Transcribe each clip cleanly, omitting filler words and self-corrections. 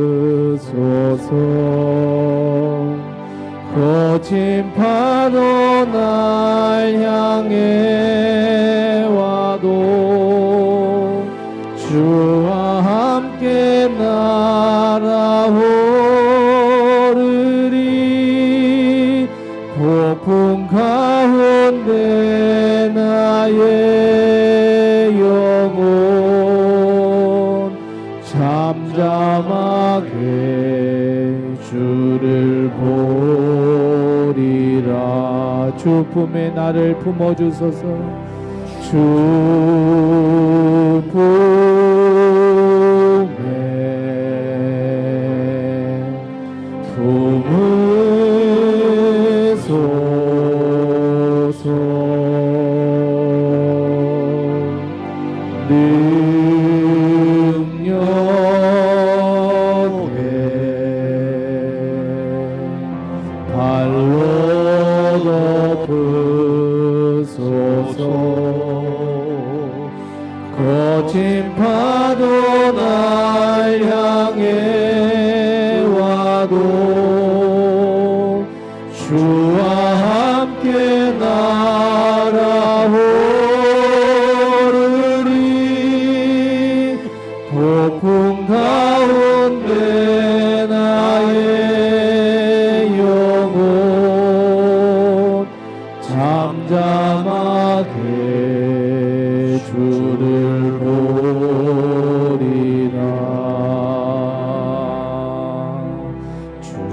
주옵소서. 거친 파도 날 향해 와도 주와 함께 날아오르리. 폭풍 가운데 나의 영혼 잠잠하게 주를 보리라. 주 품에 나를 품어주소서. 주 품에 품으소서. 능력에 발로 덮으소서. 거친 파도 날 향해 와도 주와 함께 날아오르리. 폭풍 가운데 나의 영혼 잠잠하게 주를 보리라.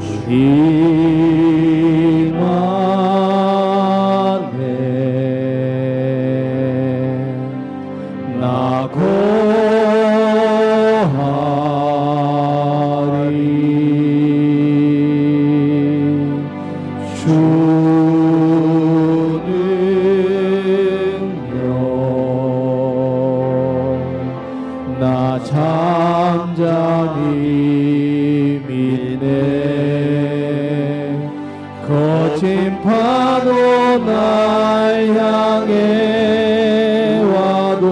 주님 안에 나 거하리. 주 나 잠잠히 믿네. 거친 파도 날 향해 와도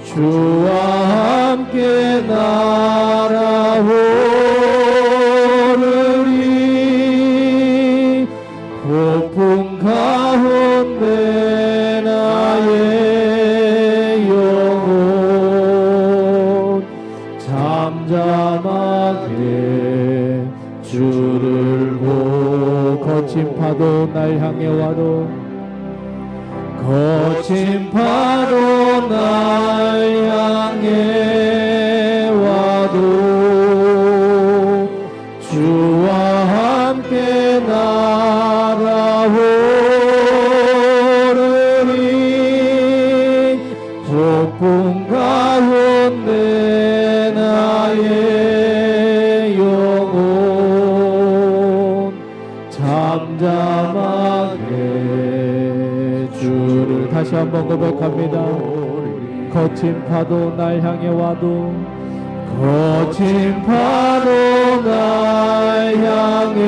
주와 함께 날아오르리. 폭풍 가운데 나의 영혼 잠잠하게 주를 보고. 거친 파도 날 향해 와도 거친 파도 날 향해 와도 주와 함께 날아오르리. 폭풍 가운데 나의 영혼 잠잠하게 주를. 다시 한번 고백합니다. 거친 파도 날 향해 와도 거친 파도 날 향해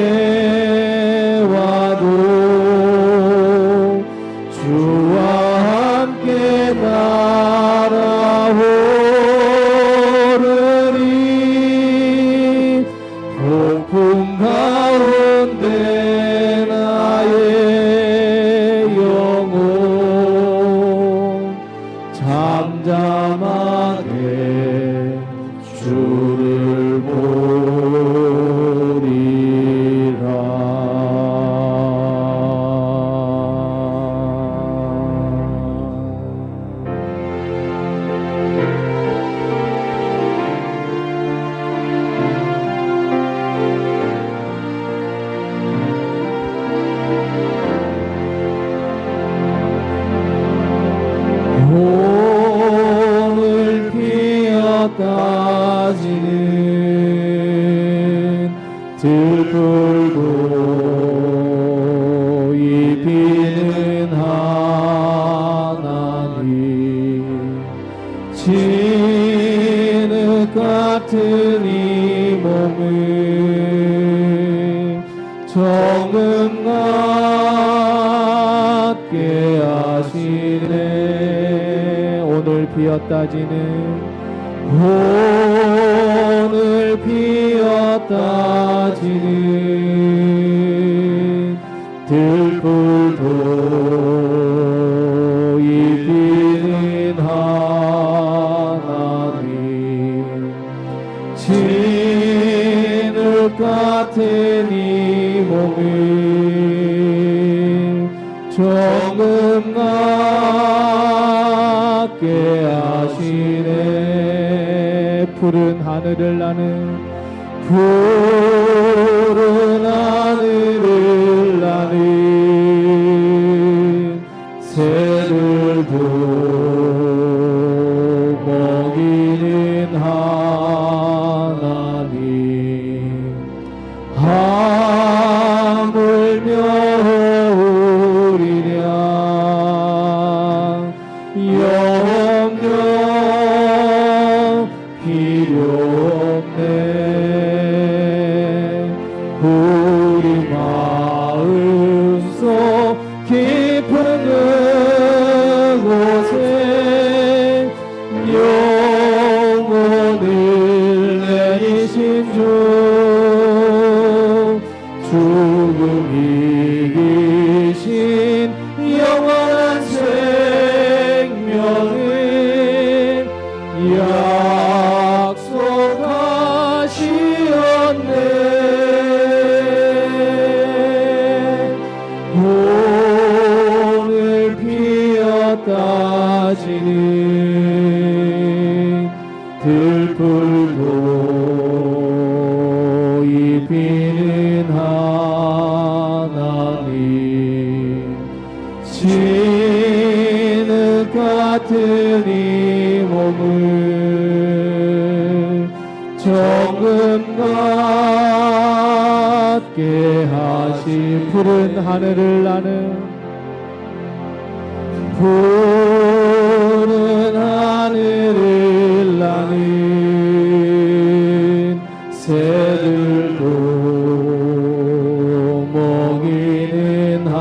와도 주와 함께 날아오르리. 폭풍 가운데 나의 영혼 잠잠하게 주를 보리라. 오늘 피었다지는 들불고 이 비는 하나님. 진흙 같은 이 몸을 정금 같게 하시네. 오늘 비었다지는 피었다 지는 들불도 입히는 하나님 진흙 같은 이 몸을 정금 같게 하시네. 푸른 하늘을 나는 푸른 하늘을 나는 새들도 먹이는 하나님 하물며 우리냐 염려 필요 없네. 우리 마음속 깊은 그곳에 영혼을 내리신 주 죽음 이기신 영원한 생명을 약속하시었네. 오늘 피었다 지는 들불도 입히는 하나님 진흙 같은 이 몸을 정금 같게 하신 푸른 하늘을 나는 푸른 하늘을 나는 새들도 먹이는 하나님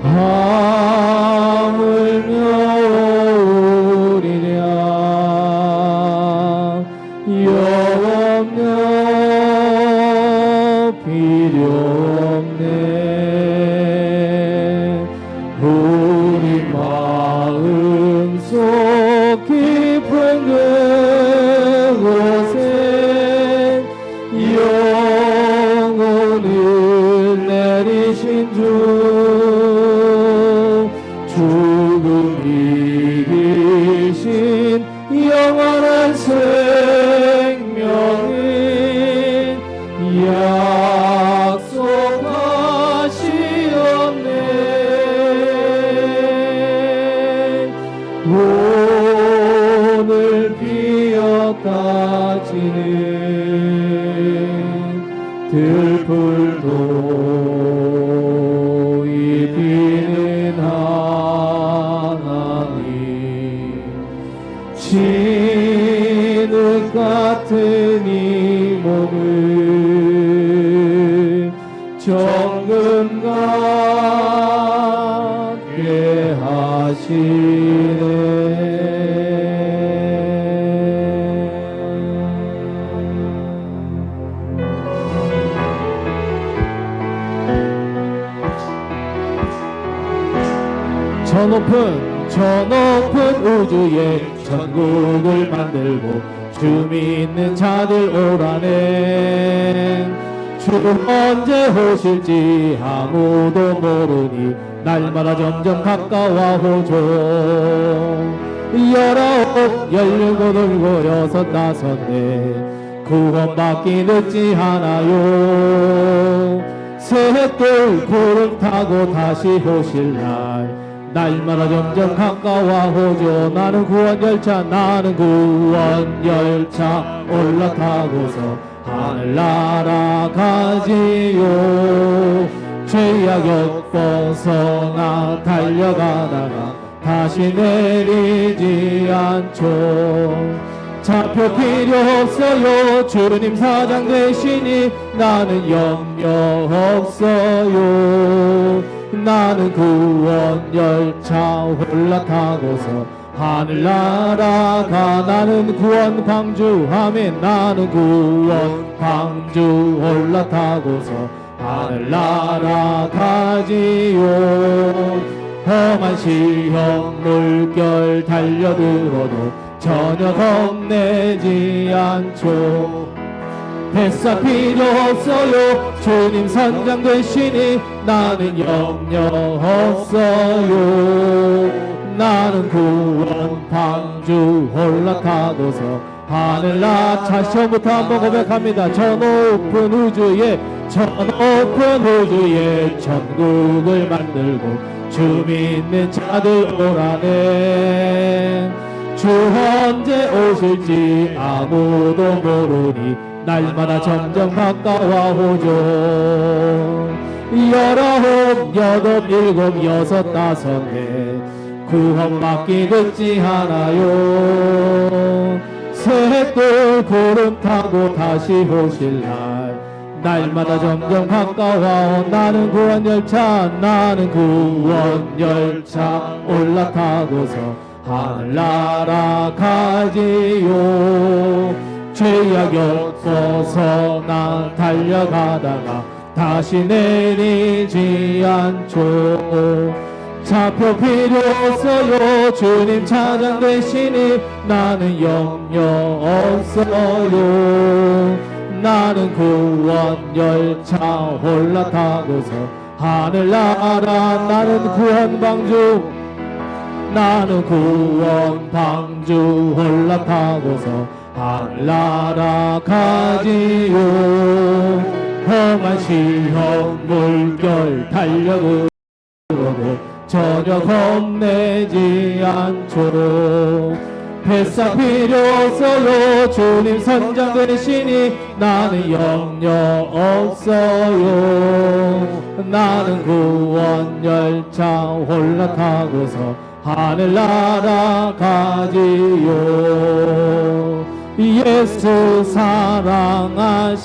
하물며 우리냐 염려 필요 없네. 우리 마음속 깊은 그곳에 영혼을 내리신 주 죽음 이기신 영원한 생명을 약속하시었네. 오늘 피었다 지는 들불도 입히는 하나님 진흙 같은 이 몸을 정금 같게 하시네. 저 높은 우주에 천국을 만들고 주 믿는 자들 오라네. 주 언제 오실지 아무도 모르니 날마다 점점 가까워오죠. 19, 17, 6, 5 구원받기 늦지 않아요. 새들 구름 타고 다시 오실 날 날마다 점점 가까워오죠. 나는 구원열차 올라타고서 하늘 날아가지요. 죄악 벗어나 달려가다가 다시 내리지 않죠. 차표 필요 없어요. 주님 사장 되시니 나는 염려 없어요. 나는 구원 열차 올라타고서 하늘나라가 나는 구원 방주하며 나는 구원 방주 올라타고서 하늘나라 가지요. 험한 시험 물결 달려들어도 전혀 겁내지 않죠. 뱃살 필요 없어요. 주님 선장 되시니 나는 염려 없어요. 나는 구원 방주 올라타고서 하늘나 차시험부터 한번 고백합니다. 저 높은 우주에 천국을 만들고 주 믿는 자들 오라네. 주 언제 오실지 아무도 모르니 날마다 점점 가까워 오죠. 19, 8, 7, 6, 5 구원받기 늦지 않아요. 셋돌 구름 타고 다시 오실 날 날마다 점점 가까워 나는 구원열차 나는 구원열차 올라타고서 하늘나라 가지요. 죄악 엮어서 나 달려가다가 다시 내리지 않죠. 차표 필요 없어요. 주님 차장 되시니 나는 염려 없어요. 나는 구원열차 올라타고서 하늘나라 나는 구원방주 나는 구원방주 올라타고서 하늘나라 가지요. 험한 시험 물결 달려들어도 전혀 겁내지 않죠. 뱃살 필요 없어요. 주님 선장 되시니 나는 염려 없어요. 나는 구원열차 올라타고서 하늘나라 가지요. 예수 사랑하심을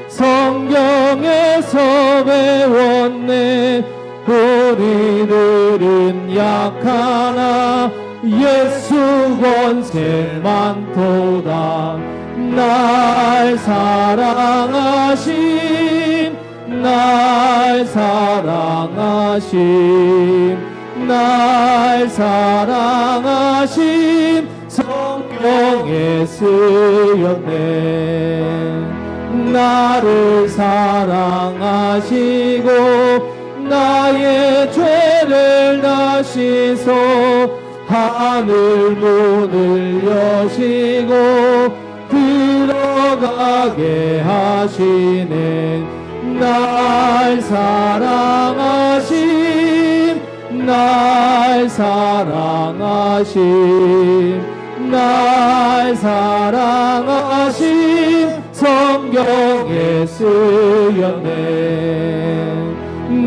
성경에서 배웠네. 우리들은 약하나 예수 권세 많도다. 날 사랑하심 날 사랑하심 날 사랑하심 성경에 쓰였네. 나를 사랑하시고 나의 죄를 다시소 하늘 문을 여시고 들어가게 하시네. 날 사랑하심 날 사랑하심 날 사랑하심 성경에 쓰였네.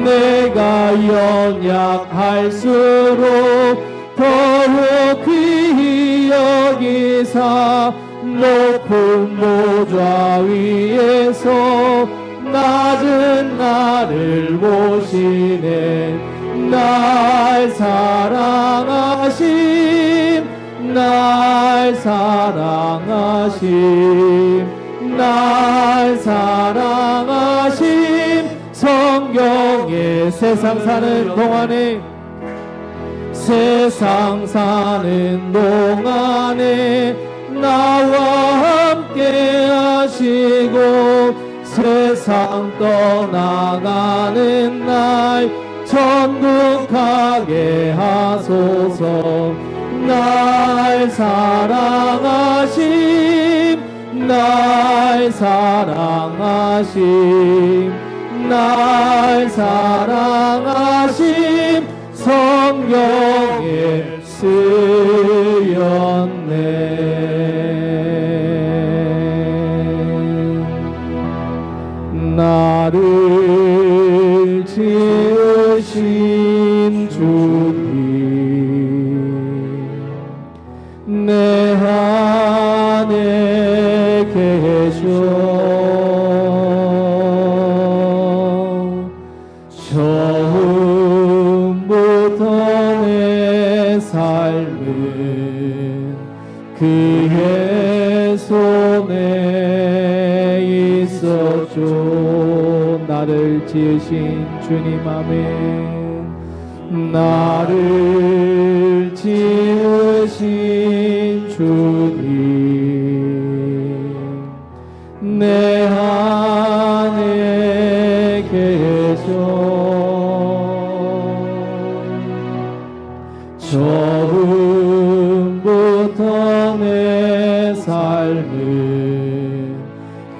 내가 연약할수록 더욱 귀히 여기사 높은 보좌 위에서 낮은 나를 보시네. 날 사랑하심 날 사랑하심 날 사랑하심 성경에 세상 사는 동안에 세상 사는 동안에 나와 함께 하시고 세상 떠나가는 날 천국 가게 하소서. 날 사랑하심 날 사랑하심 날 사랑하심 성경에 쓰였네. 나를 지으신 주님 내 안에 계셔 처음부터 내 삶 그의 손에 있었죠. 나를 지으신 주님 아멘. 나를 지으신 주님 내 안에 계셔. 처음부터 내 삶은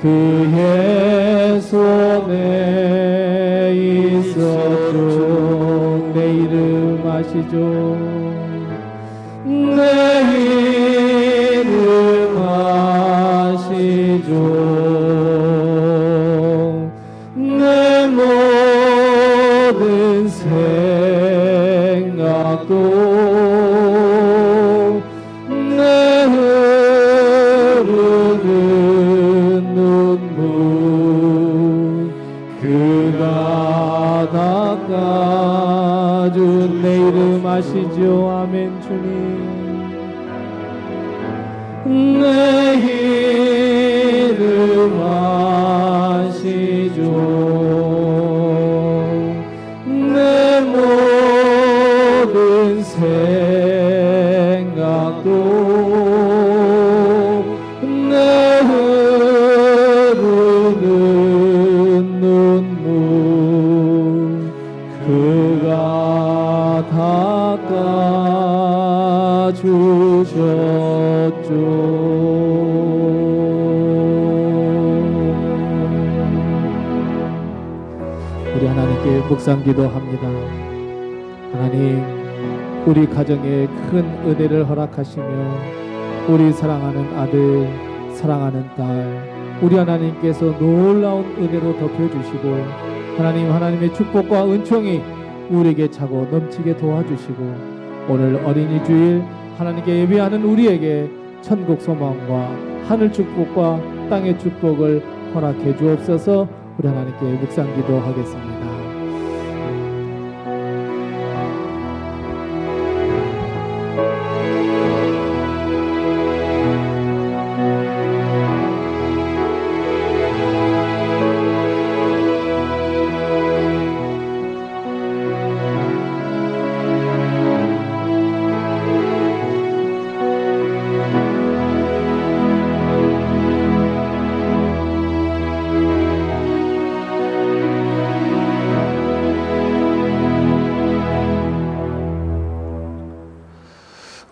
그의 손에 있었죠. 내 이름 아시죠? 내 이름 아시죠? 내 모든 생각도 내 흐르는 눈물 그가 닦아준 내 이름 아시죠? 아멘. 주님 내 이름 아시죠? 내 모든 생각도 내 흐르는 눈물 그가 닦아주셨죠. 우리 하나님께 묵상 기도합니다. 하나님, 우리 가정에 큰 은혜를 허락하시며 우리 사랑하는 아들, 사랑하는 딸, 우리 하나님께서 놀라운 은혜로 덮여주시고 하나님의 축복과 은총이 우리에게 차고 넘치게 도와주시고 오늘 어린이 주일 하나님께 예배하는 우리에게 천국 소망과 하늘 축복과 땅의 축복을 허락해 주옵소서. 우리 하나님께 묵상 기도하겠습니다.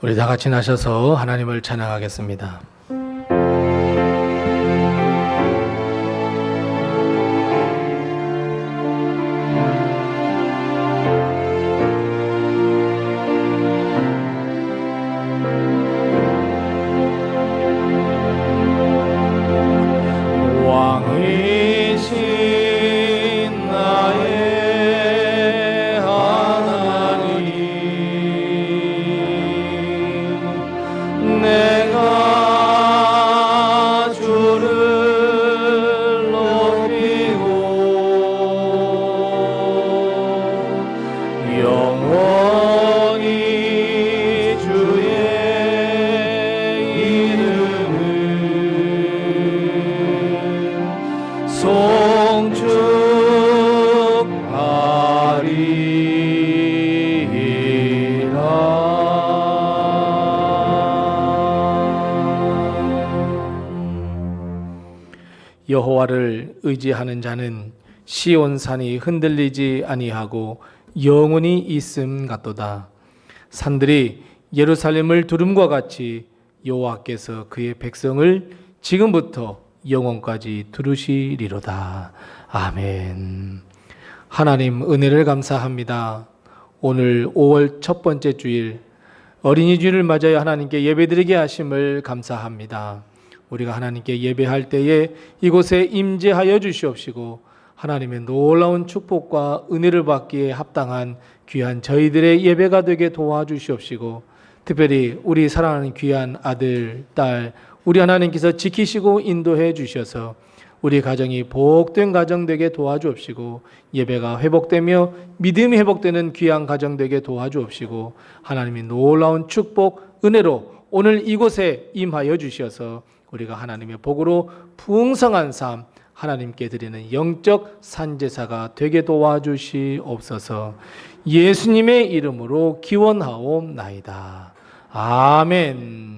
우리 다 같이 나셔서 하나님을 찬양하겠습니다. 왕이신 나의 하나님, 내가 주를 높이고 영원히 주의 이름을 여호와를 의지하는 자는 시온산이 흔들리지 아니하고 영원히 있음 같도다. 산들이 예루살렘을 두름과 같이 여호와께서 그의 백성을 지금부터 영원까지 두르시리로다. 아멘. 하나님 은혜를 감사합니다. 오늘 5월 첫 번째 주일 어린이 주일을 맞아야 하나님께 예배드리게 하심을 감사합니다. 우리가 하나님께 예배할 때에 이곳에 임재하여 주시옵시고 하나님의 놀라운 축복과 은혜를 받기에 합당한 귀한 저희들의 예배가 되게 도와주시옵시고 특별히 우리 사랑하는 귀한 아들, 딸, 우리 하나님께서 지키시고 인도해 주셔서 우리 가정이 복된 가정 되게 도와주옵시고 예배가 회복되며 믿음이 회복되는 귀한 가정 되게 도와주옵시고 하나님의 놀라운 축복, 은혜로 오늘 이곳에 임하여 주셔서 우리가 하나님의 복으로 풍성한 삶, 하나님께 드리는 영적 산제사가 되게 도와주시옵소서. 예수님의 이름으로 기원하옵나이다. 아멘.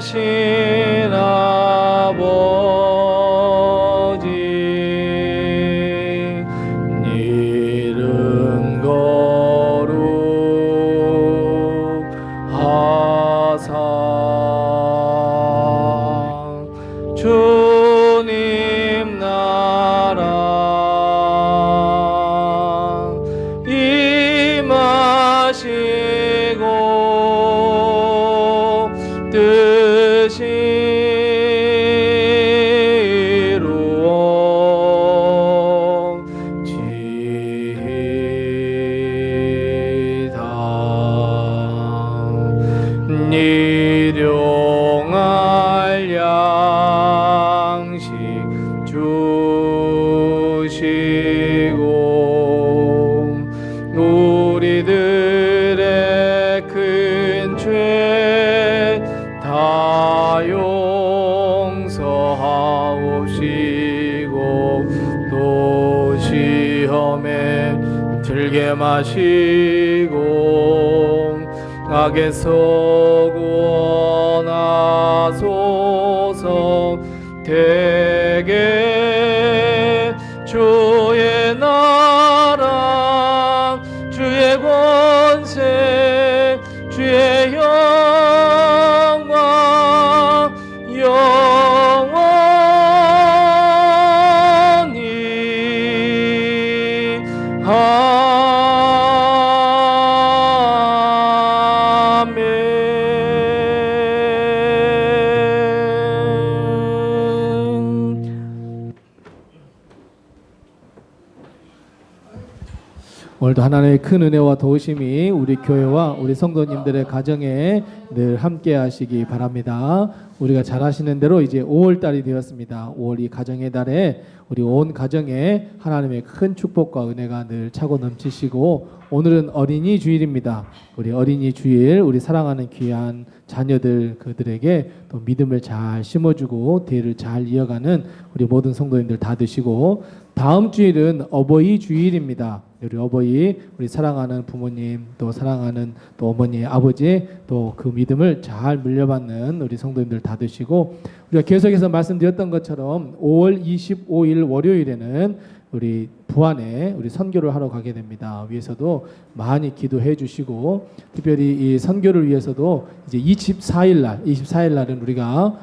계신 아버지 이름 거룩하사 주님 나라 임하시고 뜻이 이루어지이다. 일용할 양식 주시고 우리들의 큰 죄 다 용서하옵시고 또 시험에 들게 마시고 악에서 구원하소서. 대개 주의 나라 주의 권세 주의 영광 영원히 오늘도 하나님의 큰 은혜와 도우심이 우리 교회와 우리 성도님들의 가정에 늘 함께 하시기 바랍니다. 우리가 잘 아시는 대로 이제 5월달이 되었습니다. 5월 이 가정의 달에 우리 온 가정에 하나님의 큰 축복과 은혜가 늘 차고 넘치시고 오늘은 어린이 주일입니다. 우리 어린이 주일 우리 사랑하는 귀한 자녀들 그들에게 또 믿음을 잘 심어주고 대를 잘 이어가는 우리 모든 성도님들 다 되시고 다음 주일은 어버이 주일입니다. 우리 어버이 우리 사랑하는 부모님 또 사랑하는 또 어머니 아버지 또 그 믿음을 잘 물려받는 우리 성도님들 다 되시고 우리가 계속해서 말씀드렸던 것처럼 5월 25일 월요일에는 우리 부안에 우리 선교를 하러 가게 됩니다. 위에서도 많이 기도해 주시고 특별히 이 선교를 위해서도 이제 24일 날은 우리가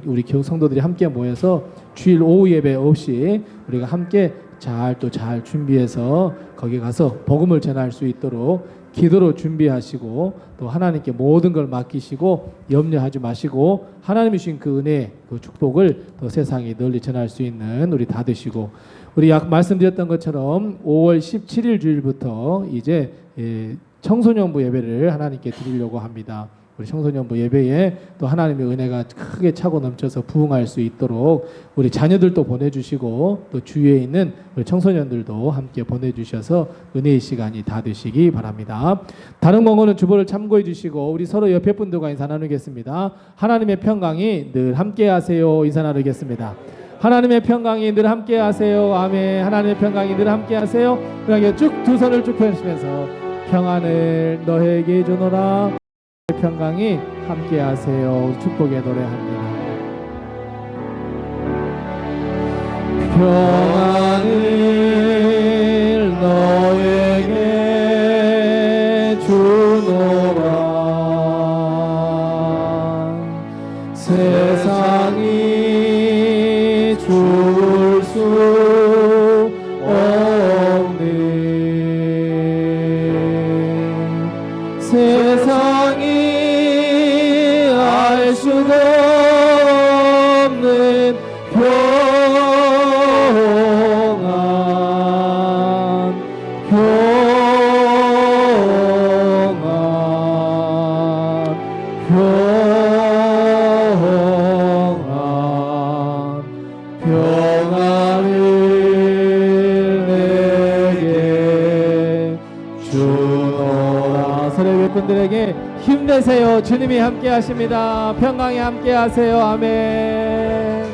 우리 교육 성도들이 함께 모여서 주일 오후 예배 없이 우리가 함께 잘 준비해서 거기 가서 복음을 전할 수 있도록 기도로 준비하시고 또 하나님께 모든 걸 맡기시고 염려하지 마시고 하나님이 주신 그 은혜 그 축복을 또 세상에 널리 전할 수 있는 우리 다 되시고 우리 말씀드렸던 것처럼 5월 17일 주일부터 이제 청소년부 예배를 하나님께 드리려고 합니다. 우리 청소년부 예배에 또 하나님의 은혜가 크게 차고 넘쳐서 부흥할 수 있도록 우리 자녀들도 보내주시고 또 주위에 있는 우리 청소년들도 함께 보내주셔서 은혜의 시간이 다 되시기 바랍니다. 다른 권고는 주보를 참고해 주시고 우리 서로 옆에 분들과 인사 나누겠습니다. 하나님의 평강이 늘 함께 하세요. 인사 나누겠습니다. 하나님의 평강이 늘 함께 하세요. 아멘. 하나님의 평강이 늘 함께 하세요. 그러게 쭉 두 손을 쭉 펴시면서 평안을 너에게 주노라. 평강이 함께 하세요. 축복의 노래합니다. 평안을 너에게 주노라. 세상이 줄 수 없는 세상이 알 수도 없는 평안, 평안을 내게 주노라. 서로의 분들에게 힘내세요. 주님이 함께 하십니다. 평강에 함께 하세요. 아멘.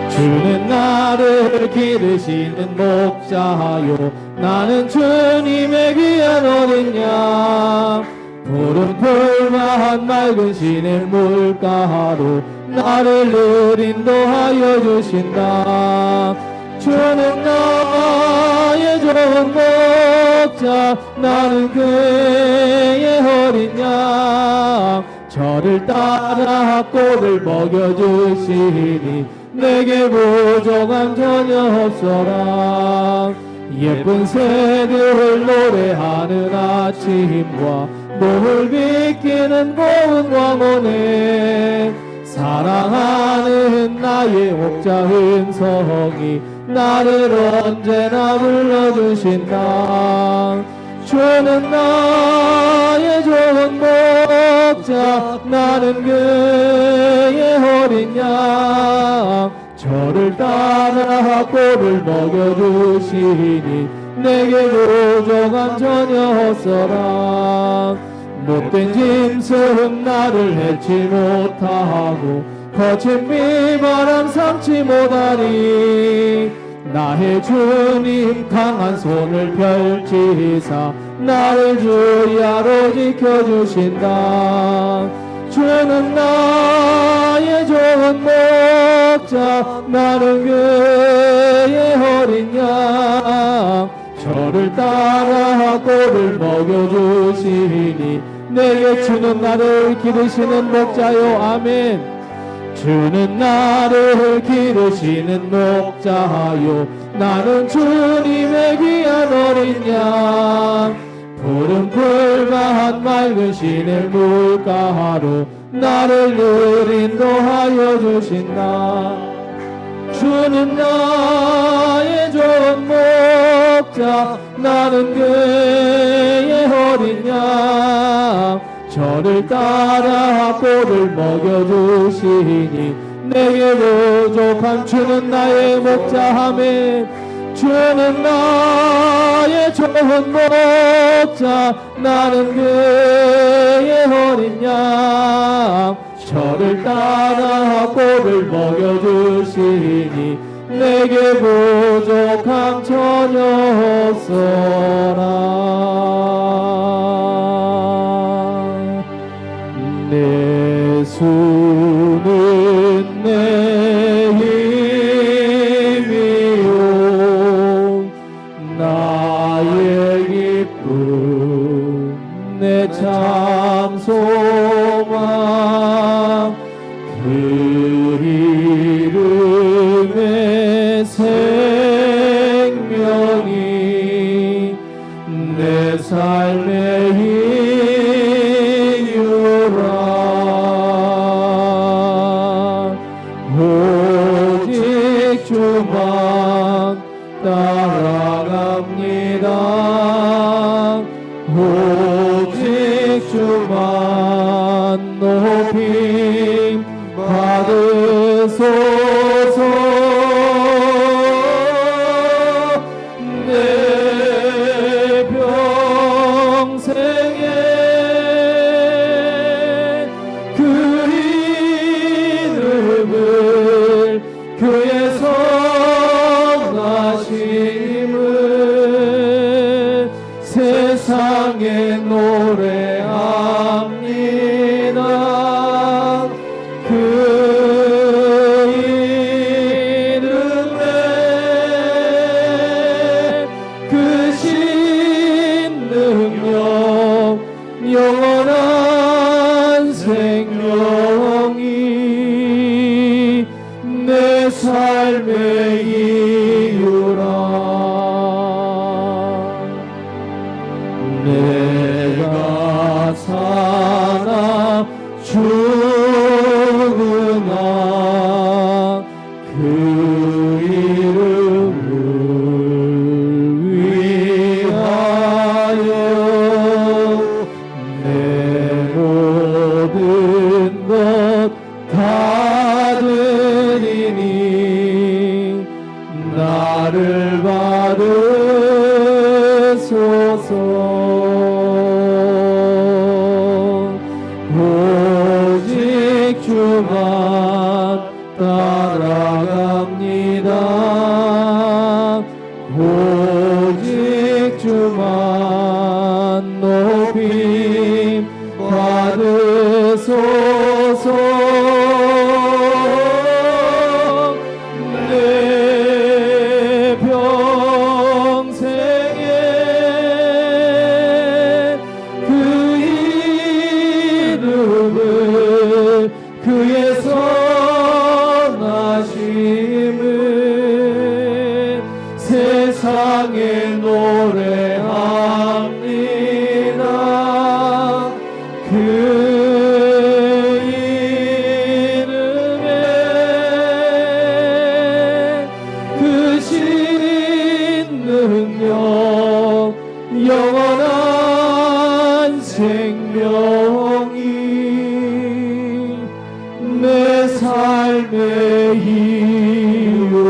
주는 나를 기르시는 목자요, 나는 주님의 귀한 어린 양. 푸른 풀만 맑은 시냇 물가로 나를 늘 인도하여 주신다. 주는 나의 좋은 목자, 나는 그의 어린 양. 저를 따라 꼴을 먹여주시니 내게 부족함 전혀 없어라. 예쁜 새들 노래하는 아침과 노을 비키는 고운 광원에 사랑하는 나의 목자 은성이 나를 언제나 불러주신다. 주는 나의 좋은 목자, 나는 그의 어린 양. 저를 따라 꼴을 먹여주시니 내게 부족함 전혀 없어라. 못된 짐승 나를 해치 못하고 거친 비바람 삼지 못하니 나의 주님 강한 손을 펼치사 나를 주야로 지켜주신다. 주는 나의 좋은 목자, 나는 그의 어린 양. 저를 따라 꼴을 먹여주시니 내게 주는 나를 기르시는 목자요. 아멘. 주는 나를 기르시는 목자요, 나는 주님의 귀한 어린 양. 푸른 풀만 맑은 시냇 물가로 나를 늘 인도하여 주신다. 주는 나의 좋은 목자, 나는 그의 어린 양. 저를 따라 꼴을 먹여주시니 내게 부족함 주는 나의 목자. 아멘. 주는 나의 좋은 목자, 나는 그의 어린 양. 저를 따라 꼴을 먹여주시니 내게 부족함 전혀 없어라. 내 수는 내 힘이요, 나의 기쁨 내 참 소망. 그 이름의 생명이 내 삶의 이유라. 오직 주만 따라갑니다. 오직 주만 높임 받으소서. 내 평생에 그 이름을, 그의 선하심을 세상에 노래합니다. 나를 받으소서. 오직 주만 따라갑니다. 오직 주만 높임 받으소서. 내 평생에 그 이름을 그의 선하심을 세상에 노래합니다. 그 이름에 그 신 능력 영원한 생명이 내 삶의 이유라.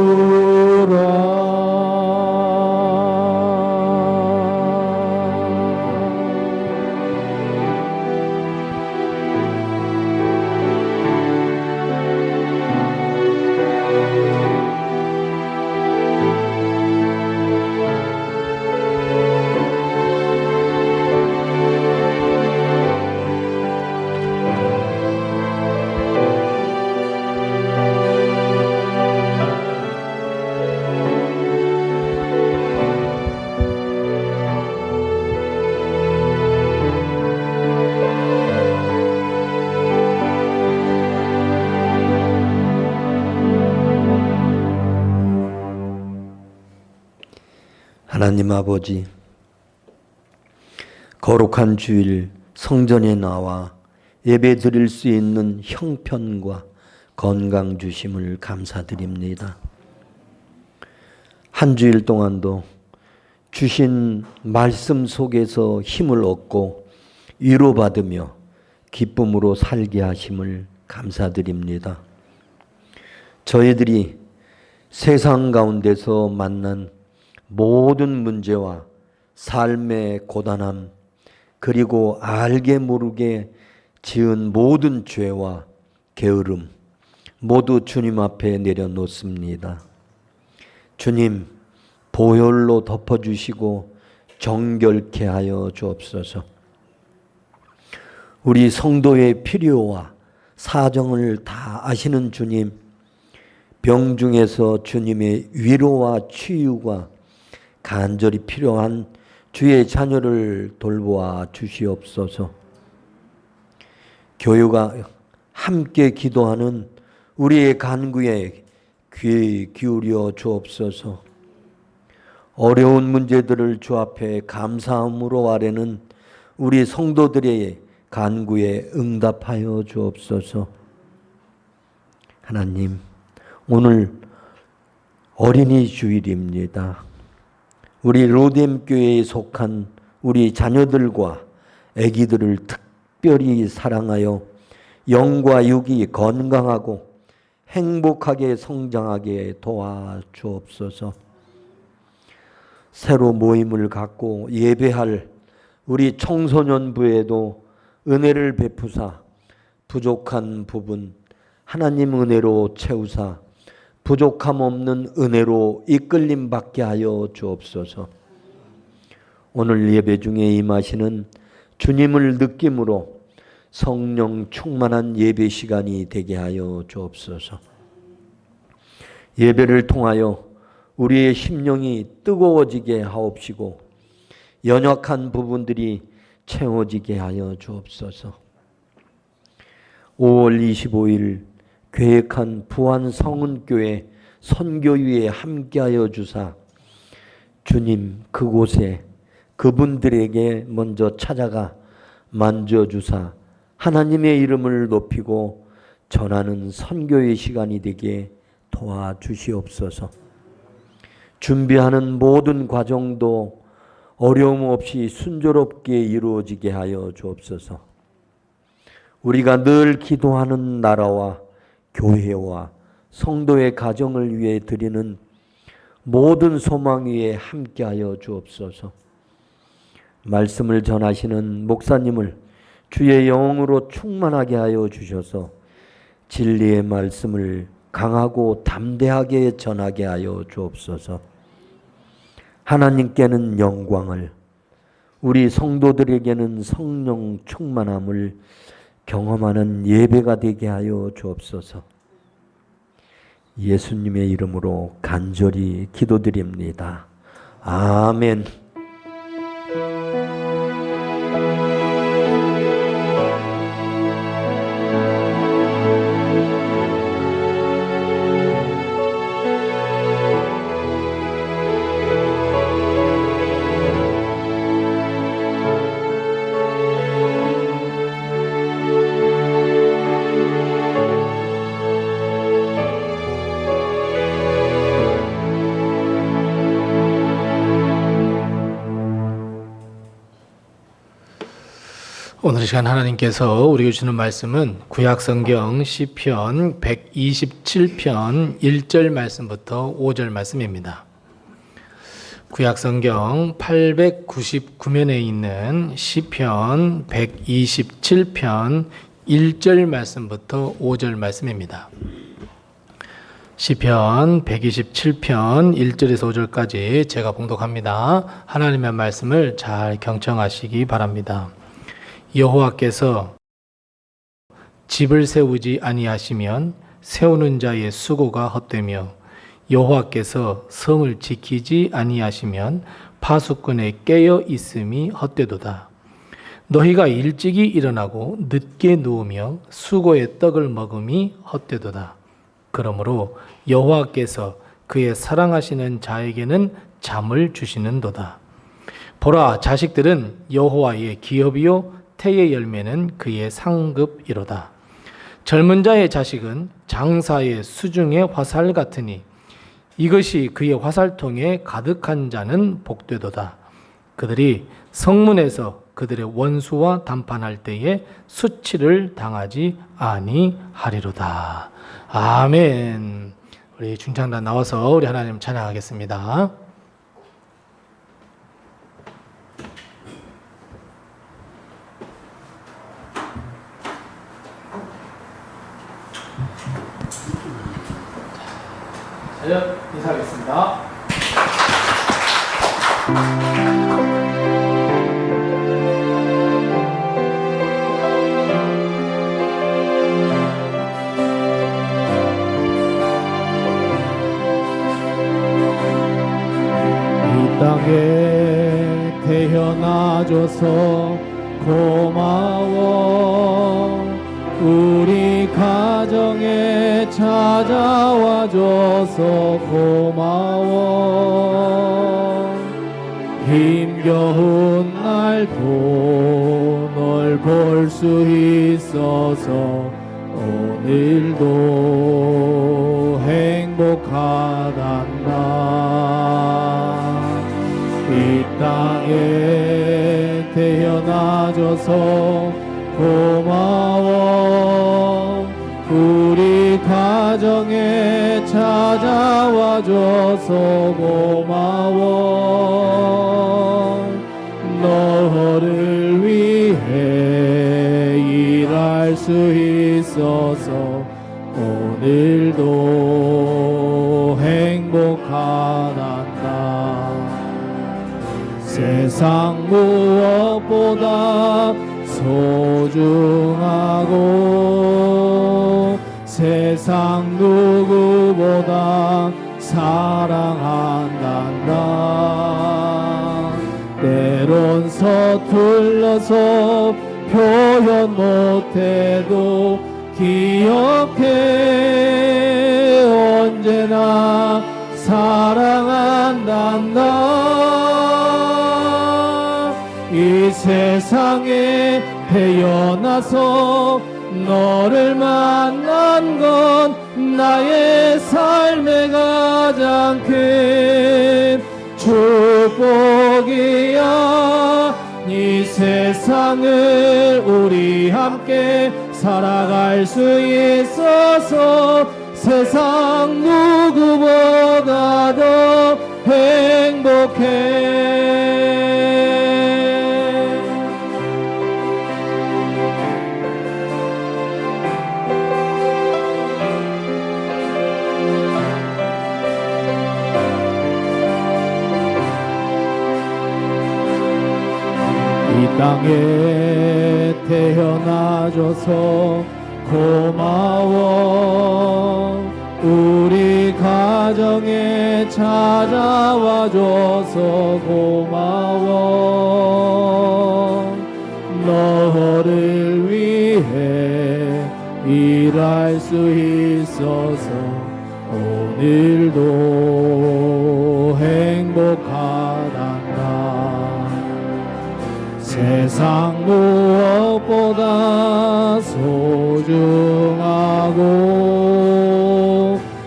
하나님 아버지, 거룩한 주일 성전에 나와 예배 드릴 수 있는 형편과 건강 주심을 감사드립니다. 한 주일 동안도 주신 말씀 속에서 힘을 얻고 위로받으며 기쁨으로 살게 하심을 감사드립니다. 저희들이 세상 가운데서 만난 모든 문제와 삶의 고단함, 그리고 알게 모르게 지은 모든 죄와 게으름 모두 주님 앞에 내려놓습니다. 주님, 보혈로 덮어주시고 정결케 하여 주옵소서. 우리 성도의 필요와 사정을 다 아시는 주님, 병중에서 주님의 위로와 치유가 간절히 필요한 주의 자녀를 돌보아 주시옵소서. 교회가 함께 기도하는 우리의 간구에 귀 기울여 주옵소서. 어려운 문제들을 주 앞에 감사함으로 아뢰는 우리 성도들의 간구에 응답하여 주옵소서. 하나님, 오늘 어린이 주일입니다. 우리 로뎀교회에 속한 우리 자녀들과 아기들을 특별히 사랑하여 영과 육이 건강하고 행복하게 성장하게 도와주옵소서. 새로 모임을 갖고 예배할 우리 청소년부에도 은혜를 베푸사 부족한 부분 하나님 은혜로 채우사 부족함 없는 은혜로 이끌림 받게 하여 주옵소서. 오늘 예배 중에 임하시는 주님을 느낌으로 성령 충만한 예배 시간이 되게 하여 주옵소서. 예배를 통하여 우리의 심령이 뜨거워지게 하옵시고 연약한 부분들이 채워지게 하여 주옵소서. 5월 25일 계획한 부안성은교회 선교위에 함께하여 주사 주님 그곳에 그분들에게 먼저 찾아가 만져주사 하나님의 이름을 높이고 전하는 선교의 시간이 되게 도와주시옵소서. 준비하는 모든 과정도 어려움 없이 순조롭게 이루어지게 하여 주옵소서. 우리가 늘 기도하는 나라와 교회와 성도의 가정을 위해 드리는 모든 소망 위에 함께하여 주옵소서. 말씀을 전하시는 목사님을 주의 영으로 충만하게 하여 주셔서 진리의 말씀을 강하고 담대하게 전하게 하여 주옵소서. 하나님께는 영광을, 우리 성도들에게는 성령 충만함을 경험하는 예배가 되게 하여 주옵소서. 예수님의 이름으로 간절히 기도드립니다. 아멘. 오늘 이 시간 하나님께서 우리에게 주는 말씀은 구약성경 시편 127편 1절 말씀부터 5절 말씀입니다. 구약성경 899면에 있는 시편 127편 1절 말씀부터 5절 말씀입니다. 시편 127편 1절에서 5절까지 제가 봉독합니다. 하나님의 말씀을 잘 경청하시기 바랍니다. 여호와께서 집을 세우지 아니하시면 세우는 자의 수고가 헛되며 여호와께서 성을 지키지 아니하시면 파수꾼의 깨어 있음이 헛되도다. 너희가 일찍이 일어나고 늦게 누우며 수고의 떡을 먹음이 헛되도다. 그러므로 여호와께서 그의 사랑하시는 자에게는 잠을 주시는도다. 보라, 자식들은 여호와의 기업이요 태의 열매는 그의 상급이로다. 젊은 자의 자식은 장사의 수중의 화살 같으니 이것이 그의 화살통에 가득한 자는 복되도다. 그들이 성문에서 그들의 원수와 담판할 때에 수치를 당하지 아니하리로다. 아멘. 우리 중창단 나와서 우리 하나님 찬양하겠습니다. 인사하겠습니다. 이 땅에 태어나줘서 고마워. 우리 가정에 찾아와줘서 고마워. 힘겨운 날도 널 볼 수 있어서 오늘도 행복하단다. 이 땅에 태어나줘서 고마워. 우리 가정에 찾아와줘서 고마워. 너를 위해 일할 수 있어서 오늘도 행복하단다. 세상 무엇보다 소중하고 세상 누구보다 사랑한단다. 때론 서툴러서 표현 못해도 기억해 언제나 사랑한단다. 이 세상에 태어나서 너를 만난 건 나의 삶의 가장 큰 축복이야. 이 세상을 우리 함께 살아갈 수 있어서 세상 누구보다도 이 땅에 태어나줘서 고마워. 우리 가정에 찾아와줘서 고마워. 너를 위해 일할 수 있어서 오늘도 행복하단다. 세상 무엇보다 소중하고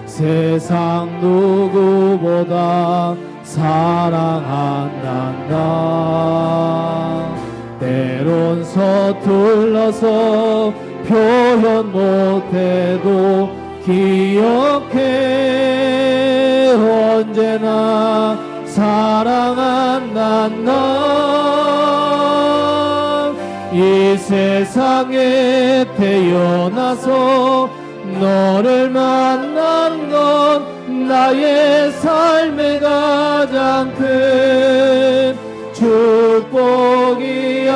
세상 누구보다 사랑한단다. 때론 서툴러서 표현 못해도 기억해. 언제나 사랑한단다. 이 세상에 태어나서 너를 만난 건 나의 삶의 가장 큰 축복이야.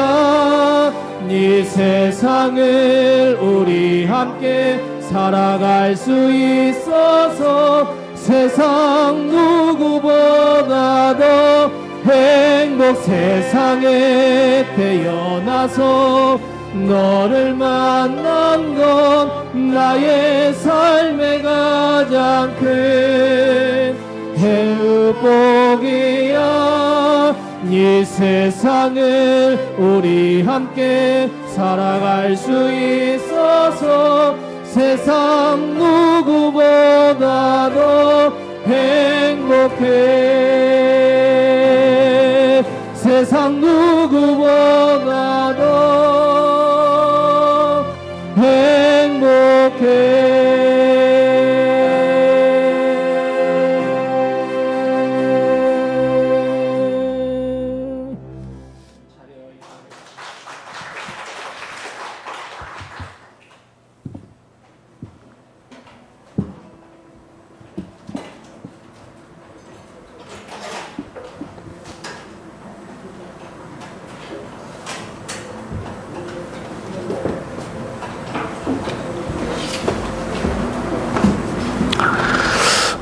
이 세상을 우리 함께 살아갈 수 있어서 세상 누구보다도 행복. 세상에 태어나서 너를 만난 건 나의 삶의 가장 큰 행복이야. 이 세상을 우리 함께 살아갈 수 있어서 세상 누구보다도 행복해. 세상 누구보다도 행복해.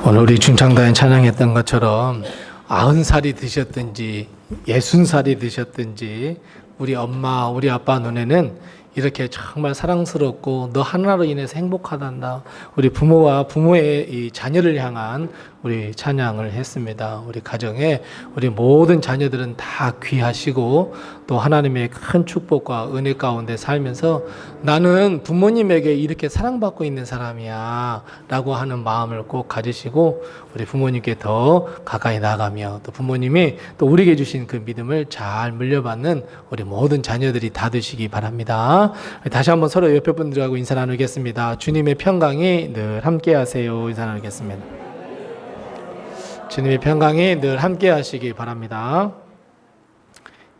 오늘 우리 중창단에 찬양했던 것처럼 90살이 드셨든지 60살이 드셨든지 우리 엄마 우리 아빠 눈에는 이렇게 정말 사랑스럽고 너 하나로 인해서 행복하단다. 우리 부모와 부모의 이 자녀를 향한 우리 찬양을 했습니다. 우리 가정에 우리 모든 자녀들은 다 귀하시고 또 하나님의 큰 축복과 은혜 가운데 살면서 나는 부모님에게 이렇게 사랑받고 있는 사람이야 라고 하는 마음을 꼭 가지시고 우리 부모님께 더 가까이 나가며 또 부모님이 또 우리에게 주신 그 믿음을 잘 물려받는 우리 모든 자녀들이 다 되시기 바랍니다. 다시 한번 서로 옆에 분들하고 인사 나누겠습니다. 주님의 평강이 늘 함께 하세요. 인사 나누겠습니다. 주님의 평강이 늘 함께 하시기 바랍니다.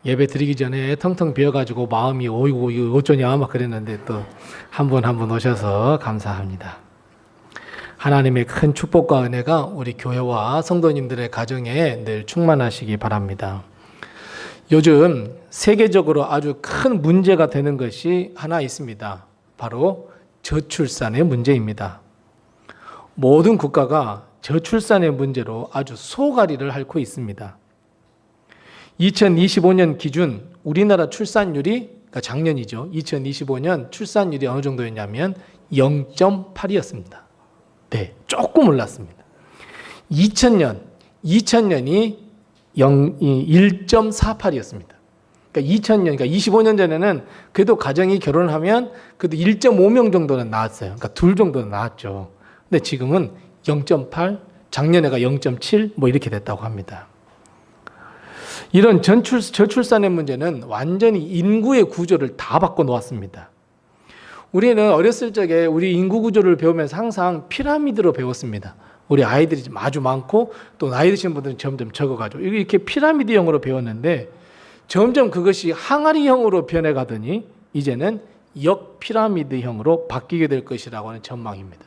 예배 드리기 전에 텅텅 비어가지고 마음이 오이고 이거 어쩌냐 막 그랬는데 또 한 분 한 분 오셔서 감사합니다. 하나님의 큰 축복과 은혜가 우리 교회와 성도님들의 가정에 늘 충만하시기 바랍니다. 요즘 세계적으로 아주 큰 문제가 되는 것이 하나 있습니다. 바로 저출산의 문제입니다. 모든 국가가 저출산의 문제로 아주 소가리를 앓고 있습니다. 2025년 기준 우리나라 출산율이, 그러니까 작년이죠. 2025년 출산율이 어느 정도였냐면 0.8이었습니다. 네, 조금 올랐습니다. 2000년이 1.48이었습니다. 그러니까 2000년, 그러니까 25년 전에는 그래도 가정이 결혼하면 그래도 1.5명 정도는 낳았어요. 그러니까 둘 정도는 낳았죠. 근데 지금은 0.8, 작년에가 0.7 뭐 이렇게 됐다고 합니다. 이런 저출산의 문제는 완전히 인구의 구조를 다 바꿔 놓았습니다. 우리는 어렸을 적에 우리 인구 구조를 배우면서 항상 피라미드로 배웠습니다. 우리 아이들이 좀 아주 많고 또 나이 드신 분들은 점점 적어가지고 이렇게 피라미드형으로 배웠는데 점점 그것이 항아리형으로 변해가더니 이제는 역피라미드형으로 바뀌게 될 것이라고 하는 전망입니다.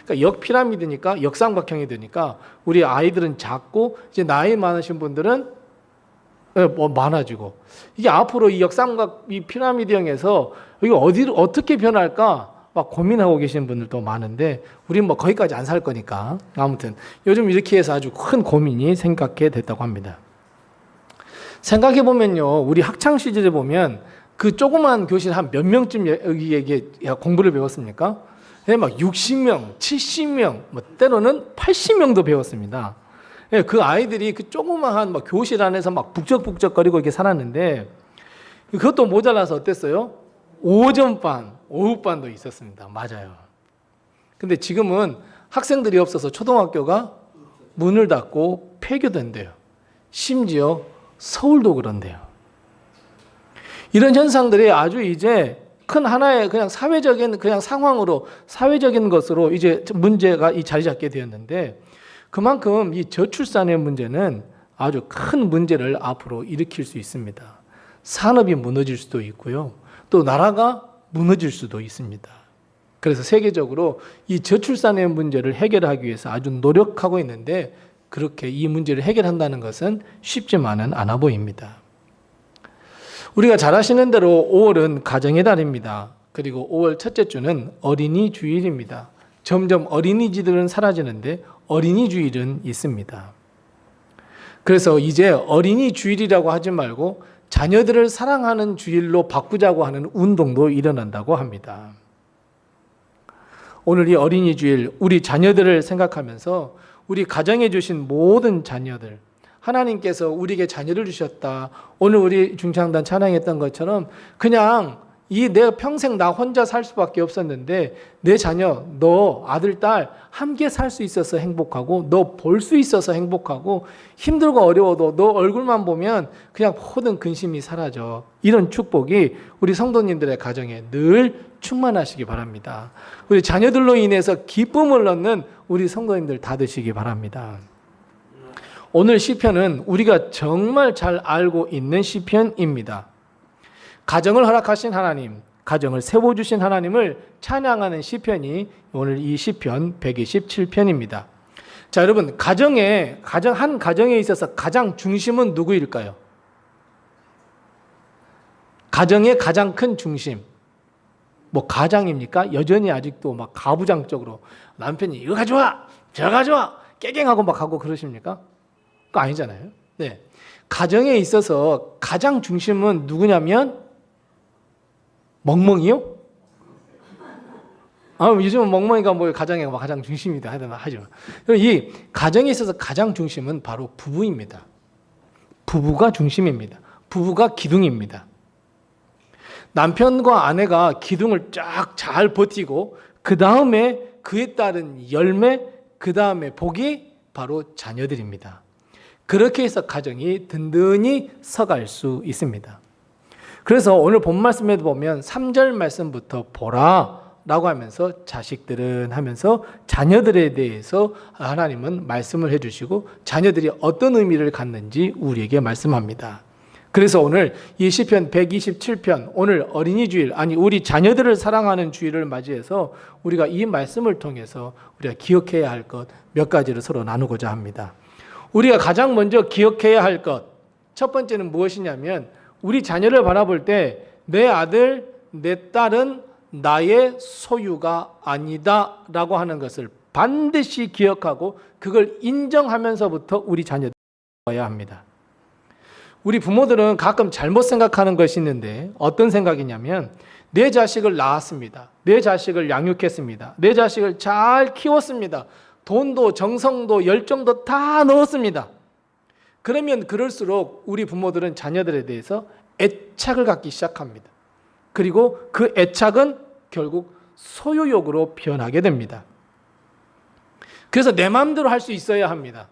그러니까 역피라미드니까 역삼각형이 되니까 우리 아이들은 작고 이제 나이 많으신 분들은 많아지고 이게 앞으로 이 이 피라미드형에서 이게 어디로 어떻게 변할까 막 고민하고 계신 분들도 많은데 우리는 뭐 거기까지 안 살 거니까 아무튼 요즘 이렇게 해서 아주 큰 고민이 생각해 됐다고 합니다. 생각해 보면요, 우리 학창 시절에 보면 그 조그만 교실 한 몇 명쯤 여기에 공부를 배웠습니까? 막 60명, 70명, 뭐 때로는 80명도 배웠습니다. 그 아이들이 그 조그마한 막 교실 안에서 막 북적북적거리고 이렇게 살았는데 그것도 모자라서 어땠어요? 오전반, 오후반도 있었습니다. 맞아요. 근데 지금은 학생들이 없어서 초등학교가 문을 닫고 폐교된대요. 심지어 서울도 그런데요. 이런 현상들이 아주 이제 큰 하나의 그냥 사회적인 그냥 상황으로 사회적인 것으로 이제 문제가 자리 잡게 되었는데 그만큼 이 저출산의 문제는 아주 큰 문제를 앞으로 일으킬 수 있습니다. 산업이 무너질 수도 있고요. 또 나라가 무너질 수도 있습니다. 그래서 세계적으로 이 저출산의 문제를 해결하기 위해서 아주 노력하고 있는데 그렇게 이 문제를 해결한다는 것은 쉽지만은 않아 보입니다. 우리가 잘 아시는 대로 5월은 가정의 달입니다. 그리고 5월 첫째 주는 어린이 주일입니다. 점점 어린이집들은 사라지는데 어린이 주일은 있습니다. 그래서 이제 어린이 주일이라고 하지 말고 자녀들을 사랑하는 주일로 바꾸자고 하는 운동도 일어난다고 합니다. 오늘 이 어린이 주일 우리 자녀들을 생각하면서 우리 가정에 주신 모든 자녀들 하나님께서 우리에게 자녀를 주셨다. 오늘 우리 중창단 찬양했던 것처럼 그냥 내가 평생 나 혼자 살 수밖에 없었는데 내 자녀, 너 아들, 딸 함께 살 수 있어서 행복하고 너 볼 수 있어서 행복하고 힘들고 어려워도 너 얼굴만 보면 그냥 모든 근심이 사라져. 이런 축복이 우리 성도님들의 가정에 늘 충만하시기 바랍니다. 우리 자녀들로 인해서 기쁨을 얻는 우리 성도님들 다 되시기 바랍니다. 오늘 시편은 우리가 정말 잘 알고 있는 시편입니다. 가정을 허락하신 하나님, 가정을 세워주신 하나님을 찬양하는 시편이 오늘 이 시편 127편입니다. 자, 여러분, 한 가정에 있어서 가장 중심은 누구일까요? 가정의 가장 큰 중심. 뭐 가장입니까? 여전히 아직도 막 가부장적으로 남편이 이거 가져와, 저거 가져와, 깨갱하고 막 하고 그러십니까? 그거 아니잖아요. 네. 가정에 있어서 가장 중심은 누구냐면 멍멍이요? 요즘은 멍멍이가 뭐 가정의 가장 중심이다 하죠. 이 가정에 있어서 가장 중심은 바로 부부입니다. 부부가 중심입니다. 부부가 기둥입니다. 남편과 아내가 기둥을 쫙 잘 버티고 그 다음에 그에 따른 열매, 그 다음에 복이 바로 자녀들입니다. 그렇게 해서 가정이 든든히 서갈 수 있습니다. 그래서 오늘 본 말씀에도 보면 3절 말씀부터 보라 라고 하면서 자식들은 하면서 자녀들에 대해서 하나님은 말씀을 해주시고 자녀들이 어떤 의미를 갖는지 우리에게 말씀합니다. 그래서 오늘 이 시편 127편 오늘 어린이 주일 우리 자녀들을 사랑하는 주일을 맞이해서 우리가 이 말씀을 통해서 우리가 기억해야 할 것 몇 가지를 서로 나누고자 합니다. 우리가 가장 먼저 기억해야 할 것 첫 번째는 무엇이냐면 우리 자녀를 바라볼 때 내 아들, 내 딸은 나의 소유가 아니다 라고 하는 것을 반드시 기억하고 그걸 인정하면서부터 우리 자녀들을 봐야 합니다. 우리 부모들은 가끔 잘못 생각하는 것이 있는데 어떤 생각이냐면 내 자식을 낳았습니다. 내 자식을 양육했습니다. 내 자식을 잘 키웠습니다. 돈도 정성도 열정도 다 넣었습니다. 그러면 그럴수록 우리 부모들은 자녀들에 대해서 애착을 갖기 시작합니다. 그리고 그 애착은 결국 소유욕으로 변하게 됩니다. 그래서 내 마음대로 할 수 있어야 합니다.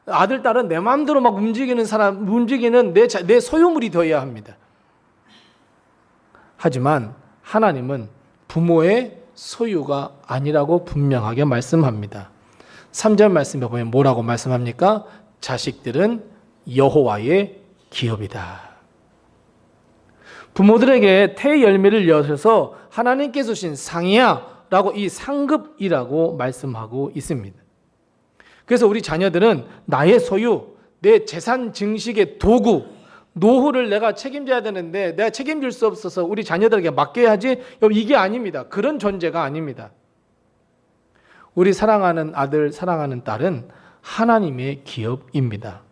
아들, 딸은 내 마음대로 막 움직이는 내 소유물이 되어야 합니다. 하지만 하나님은 부모의 소유가 아니라고 분명하게 말씀합니다. 3절 말씀에 보면 뭐라고 말씀합니까? 자식들은 여호와의 기업이다. 부모들에게 태 열매를 여셔서 하나님께서 주신 상이야 라고 이 상급이라고 말씀하고 있습니다. 그래서 우리 자녀들은 나의 소유, 내 재산 증식의 도구, 노후를 내가 책임져야 되는데 내가 책임질 수 없어서 우리 자녀들에게 맡겨야지, 이게 아닙니다. 그런 존재가 아닙니다. 우리 사랑하는 아들, 사랑하는 딸은 하나님의 기업입니다.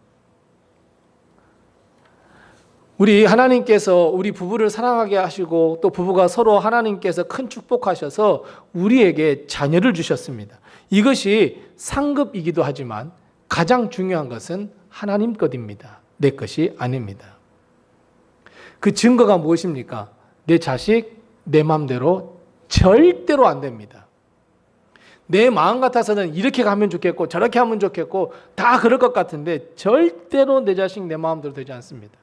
우리 하나님께서 우리 부부를 사랑하게 하시고 또 부부가 서로 하나님께서 큰 축복하셔서 우리에게 자녀를 주셨습니다. 이것이 상급이기도 하지만 가장 중요한 것은 하나님 것입니다. 내 것이 아닙니다. 그 증거가 무엇입니까? 내 자식, 내 마음대로 절대로 안 됩니다. 내 마음 같아서는 이렇게 가면 좋겠고 저렇게 하면 좋겠고 다 그럴 것 같은데 절대로 내 자식, 내 마음대로 되지 않습니다.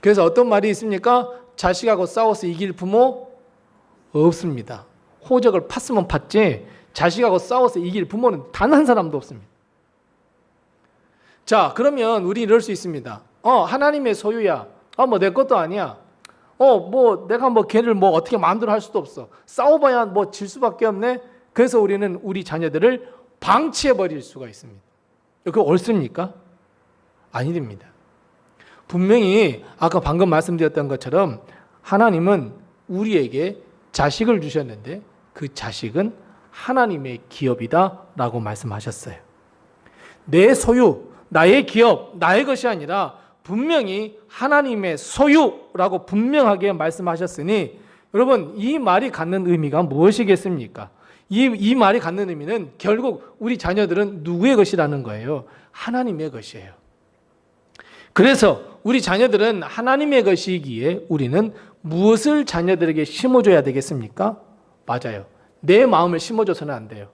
그래서 어떤 말이 있습니까? 자식하고 싸워서 이길 부모 없습니다. 호적을 팠으면 팠지 자식하고 싸워서 이길 부모는 단 한 사람도 없습니다. 자, 그러면 우리 이럴 수 있습니다. 하나님의 소유야. 뭐 내 것도 아니야. 뭐 내가 뭐 걔를 뭐 어떻게 마음대로 할 수도 없어. 싸워봐야 뭐 질 수밖에 없네. 그래서 우리는 우리 자녀들을 방치해 버릴 수가 있습니다. 그거 옳습니까? 아닙니다. 분명히 아까 방금 말씀드렸던 것처럼 하나님은 우리에게 자식을 주셨는데 그 자식은 하나님의 기업이다라고 말씀하셨어요. 내 소유, 나의 기업, 나의 것이 아니라 분명히 하나님의 소유라고 분명하게 말씀하셨으니 여러분, 이 말이 갖는 의미가 무엇이겠습니까? 이 말이 갖는 의미는 결국 우리 자녀들은 누구의 것이라는 거예요? 하나님의 것이에요. 그래서 우리 자녀들은 하나님의 것이기에 우리는 무엇을 자녀들에게 심어줘야 되겠습니까? 맞아요. 내 마음을 심어줘서는 안 돼요.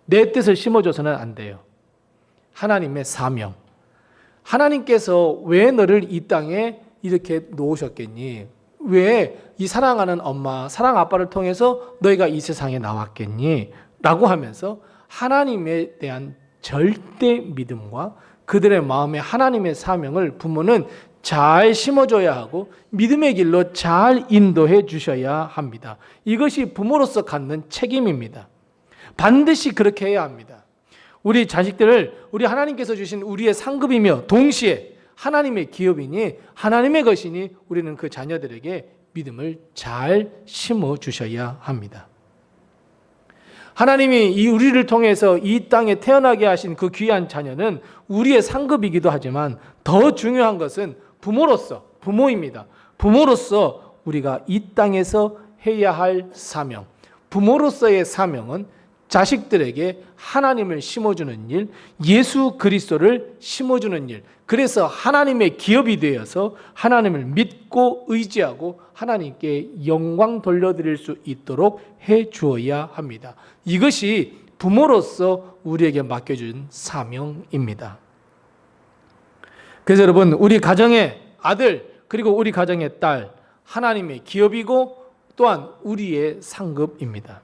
내 뜻을 심어줘서는 안 돼요. 하나님의 사명. 하나님께서 왜 너를 이 땅에 이렇게 놓으셨겠니? 왜 이 사랑하는 엄마, 사랑 아빠를 통해서 너희가 이 세상에 나왔겠니? 라고 하면서 하나님에 대한 절대 믿음과 그들의 마음에 하나님의 사명을 부모는 잘 심어줘야 하고 믿음의 길로 잘 인도해 주셔야 합니다. 이것이 부모로서 갖는 책임입니다. 반드시 그렇게 해야 합니다. 우리 자식들을 우리 하나님께서 주신 우리의 상급이며 동시에 하나님의 기업이니 하나님의 것이니 우리는 그 자녀들에게 믿음을 잘 심어 주셔야 합니다. 하나님이 우리를 통해서 이 땅에 태어나게 하신 그 귀한 자녀는 우리의 상급이기도 하지만 더 중요한 것은 부모입니다. 부모로서 우리가 이 땅에서 해야 할 사명, 부모로서의 사명은 자식들에게 하나님을 심어주는 일, 예수 그리스도를 심어주는 일, 그래서 하나님의 기업이 되어서 하나님을 믿고 의지하고 하나님께 영광 돌려드릴 수 있도록 해 주어야 합니다. 이것이 부모로서 우리에게 맡겨준 사명입니다. 그래서 여러분, 우리 가정의 아들 그리고 우리 가정의 딸, 하나님의 기업이고 또한 우리의 상급입니다.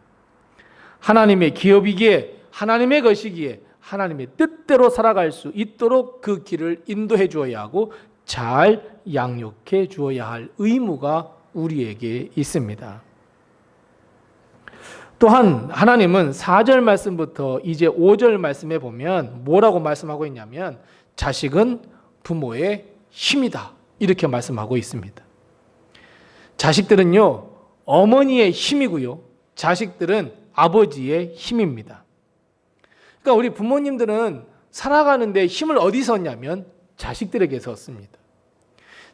하나님의 기업이기에 하나님의 것이기에 하나님의 뜻대로 살아갈 수 있도록 그 길을 인도해 주어야 하고 잘 양육해 주어야 할 의무가 우리에게 있습니다. 또한 하나님은 4절 말씀부터 이제 5절 말씀에 보면 뭐라고 말씀하고 있냐면 자식은 부모의 힘이다 이렇게 말씀하고 있습니다. 자식들은요 어머니의 힘이고요 자식들은 아버지의 힘입니다. 그러니까 우리 부모님들은 살아가는데 힘을 어디서 얻냐면 자식들에게서 얻습니다.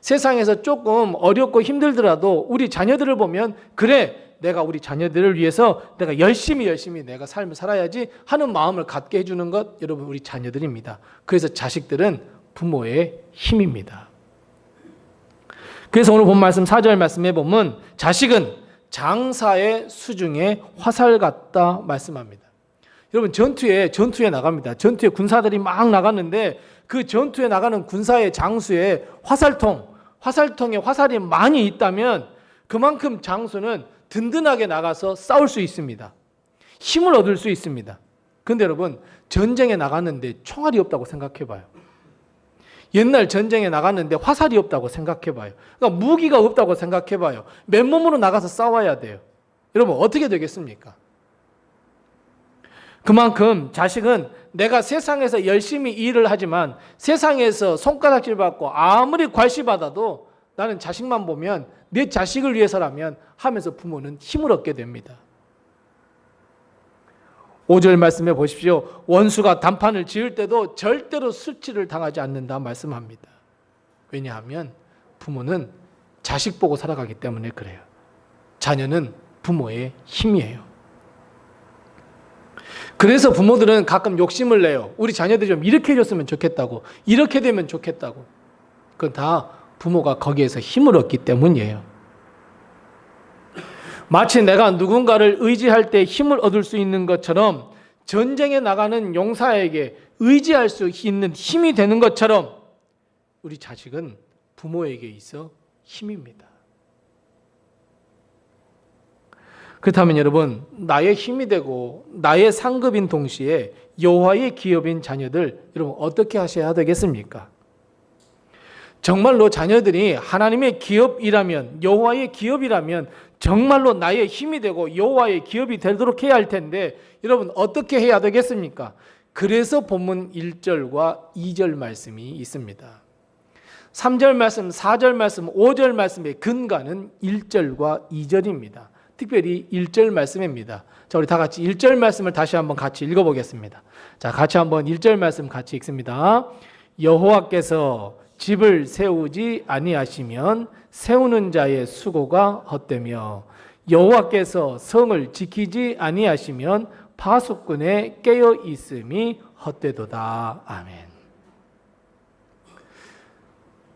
세상에서 조금 어렵고 힘들더라도 우리 자녀들을 보면 그래 내가 우리 자녀들을 위해서 내가 열심히 내가 삶을 살아야지 하는 마음을 갖게 해주는 것 여러분 우리 자녀들입니다. 그래서 자식들은 부모의 힘입니다. 그래서 오늘 본 말씀 4절 말씀에 보면 자식은 장사의 수중에 화살 같다 말씀합니다. 여러분 전투에 나갑니다. 전투에 군사들이 막 나갔는데 그 전투에 나가는 군사의 장수에 화살통에 화살이 많이 있다면 그만큼 장수는 든든하게 나가서 싸울 수 있습니다. 힘을 얻을 수 있습니다. 근데 여러분, 전쟁에 나갔는데 총알이 없다고 생각해 봐요. 옛날 전쟁에 나갔는데 화살이 없다고 생각해 봐요. 그러니까 무기가 없다고 생각해 봐요. 맨몸으로 나가서 싸워야 돼요. 여러분, 어떻게 되겠습니까? 그만큼 자식은 내가 세상에서 열심히 일을 하지만 세상에서 손가락질 받고 아무리 괄시받아도 나는 자식만 보면 내 자식을 위해서라면 하면서 부모는 힘을 얻게 됩니다. 5절 말씀해 보십시오. 원수가 단판을 지을 때도 절대로 수치를 당하지 않는다 말씀합니다. 왜냐하면 부모는 자식 보고 살아가기 때문에 그래요. 자녀는 부모의 힘이에요. 그래서 부모들은 가끔 욕심을 내요. 우리 자녀들이 좀 이렇게 해줬으면 좋겠다고, 이렇게 되면 좋겠다고. 그건 다 부모가 거기에서 힘을 얻기 때문이에요. 마치 내가 누군가를 의지할 때 힘을 얻을 수 있는 것처럼 전쟁에 나가는 용사에게 의지할 수 있는 힘이 되는 것처럼 우리 자식은 부모에게 있어 힘입니다. 그렇다면 여러분, 나의 힘이 되고 나의 상급인 동시에 여호와의 기업인 자녀들, 여러분 어떻게 하셔야 되겠습니까? 정말로 자녀들이 하나님의 기업이라면, 여호와의 기업이라면 정말로 나의 힘이 되고 여호와의 기업이 되도록 해야 할 텐데 여러분 어떻게 해야 되겠습니까? 그래서 본문 1절과 2절 말씀이 있습니다. 3절 말씀, 4절 말씀, 5절 말씀의 근간은 1절과 2절입니다. 특별히 1절 말씀입니다. 자, 우리 다 같이 1절 말씀을 다시 한번 같이 읽어보겠습니다. 자, 같이 한번 1절 말씀 같이 읽습니다. 여호와께서 집을 세우지 아니하시면 세우는 자의 수고가 헛되며 여호와께서 성을 지키지 아니하시면 파수꾼의 깨어 있음이 헛되도다. 아멘.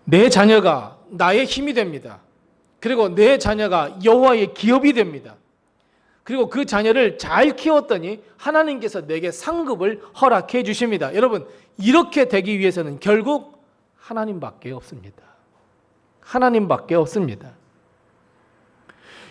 내 자녀가 나의 힘이 됩니다. 그리고 내 자녀가 여호와의 기업이 됩니다. 그리고 그 자녀를 잘 키웠더니 하나님께서 내게 상급을 허락해 주십니다. 여러분, 이렇게 되기 위해서는 결국 하나님밖에 없습니다. 하나님밖에 없습니다.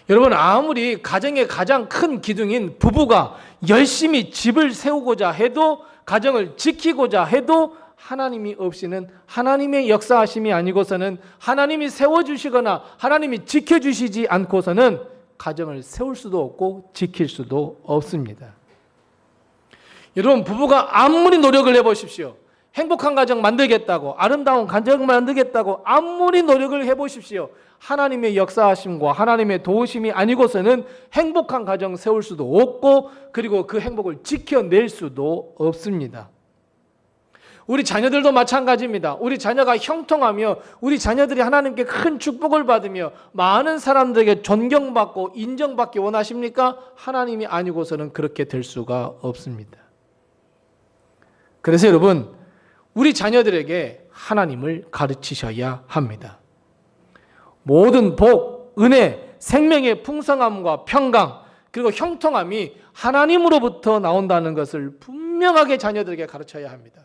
여러분, 아무리 가정의 가장 큰 기둥인 부부가 열심히 집을 세우고자 해도, 가정을 지키고자 해도 하나님이 없이는, 하나님의 역사하심이 아니고서는, 하나님이 세워주시거나 하나님이 지켜주시지 않고서는 가정을 세울 수도 없고 지킬 수도 없습니다. 여러분, 부부가 아무리 노력을 해보십시오. 행복한 가정 만들겠다고, 아름다운 가정 만들겠다고 아무리 노력을 해보십시오. 하나님의 역사하심과 하나님의 도우심이 아니고서는 행복한 가정 세울 수도 없고, 그리고 그 행복을 지켜낼 수도 없습니다. 우리 자녀들도 마찬가지입니다. 우리 자녀가 형통하며 우리 자녀들이 하나님께 큰 축복을 받으며 많은 사람들에게 존경받고 인정받기 원하십니까? 하나님이 아니고서는 그렇게 될 수가 없습니다. 그래서 여러분, 우리 자녀들에게 하나님을 가르치셔야 합니다. 모든 복, 은혜, 생명의 풍성함과 평강, 그리고 형통함이 하나님으로부터 나온다는 것을 분명하게 자녀들에게 가르쳐야 합니다.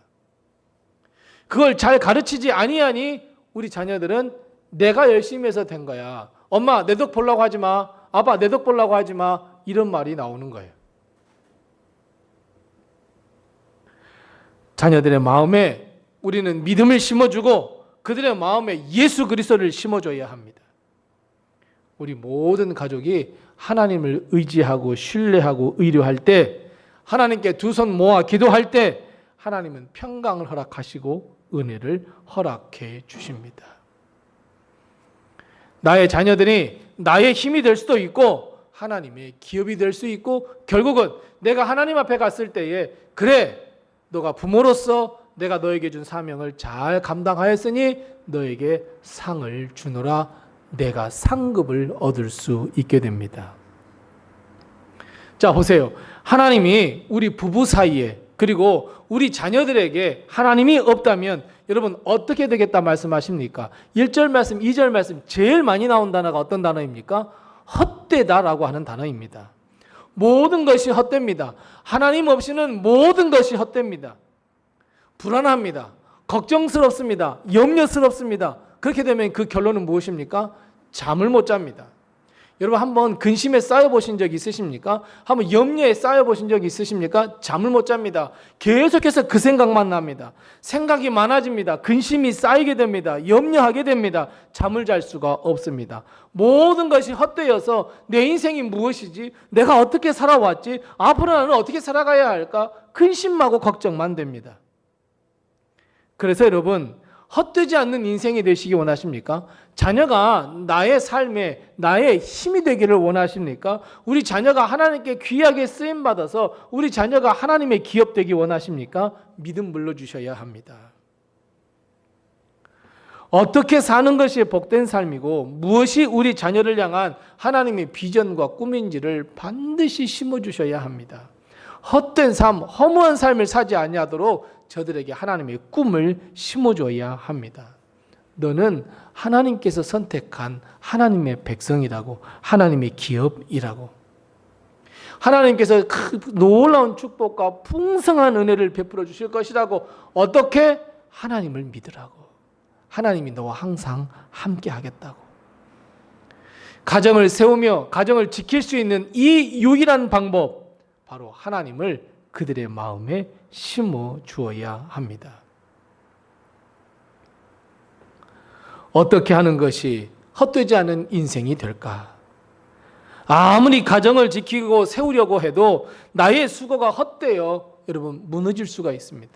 그걸 잘 가르치지 아니하니 우리 자녀들은 내가 열심히 해서 된 거야. 엄마 내 덕 보려고 하지 마. 아빠 내 덕 보려고 하지 마. 이런 말이 나오는 거예요. 자녀들의 마음에 우리는 믿음을 심어주고 그들의 마음에 예수 그리스도를 심어줘야 합니다. 우리 모든 가족이 하나님을 의지하고 신뢰하고 의뢰할 때, 하나님께 두 손 모아 기도할 때 하나님은 평강을 허락하시고 은혜를 허락해 주십니다. 나의 자녀들이 나의 힘이 될 수도 있고 하나님의 기업이 될 수 있고, 결국은 내가 하나님 앞에 갔을 때에, 그래 너가 부모로서 내가 너에게 준 사명을 잘 감당하였으니 너에게 상을 주노라, 내가 상급을 얻을 수 있게 됩니다. 자, 보세요. 하나님이 우리 부부 사이에, 그리고 우리 자녀들에게 하나님이 없다면 여러분 어떻게 되겠다 말씀하십니까? 1절 말씀, 2절 말씀 제일 많이 나온 단어가 어떤 단어입니까? 헛되다라고 하는 단어입니다. 모든 것이 헛됩니다. 하나님 없이는 모든 것이 헛됩니다. 불안합니다. 걱정스럽습니다. 염려스럽습니다. 그렇게 되면 그 결론은 무엇입니까? 잠을 못 잡니다. 여러분 한번 근심에 쌓여보신 적 있으십니까? 한번 염려에 쌓여보신 적 있으십니까? 잠을 못 잡니다. 계속해서 그 생각만 납니다. 생각이 많아집니다. 근심이 쌓이게 됩니다. 염려하게 됩니다. 잠을 잘 수가 없습니다. 모든 것이 헛되어서 내 인생이 무엇이지? 내가 어떻게 살아왔지? 앞으로 나는 어떻게 살아가야 할까? 근심하고 걱정만 됩니다. 그래서 여러분, 헛되지 않는 인생이 되시기 원하십니까? 자녀가 나의 삶에 나의 힘이 되기를 원하십니까? 우리 자녀가 하나님께 귀하게 쓰임받아서 우리 자녀가 하나님의 기업되기 원하십니까? 믿음 물러주셔야 합니다. 어떻게 사는 것이 복된 삶이고 무엇이 우리 자녀를 향한 하나님의 비전과 꿈인지를 반드시 심어주셔야 합니다. 헛된 삶, 허무한 삶을 사지 아니하도록 저들에게 하나님의 꿈을 심어줘야 합니다. 너는 하나님께서 선택한 하나님의 백성이라고, 하나님의 기업이라고. 하나님께서 놀라운 축복과 풍성한 은혜를 베풀어 주실 것이라고. 어떻게? 하나님을 믿으라고. 하나님이 너와 항상 함께 하겠다고. 가정을 세우며 가정을 지킬 수 있는 이 유일한 방법, 바로 하나님을 그들의 마음에 심어 주어야 합니다. 어떻게 하는 것이 헛되지 않은 인생이 될까? 아무리 가정을 지키고 세우려고 해도 나의 수고가 헛되어 여러분 무너질 수가 있습니다.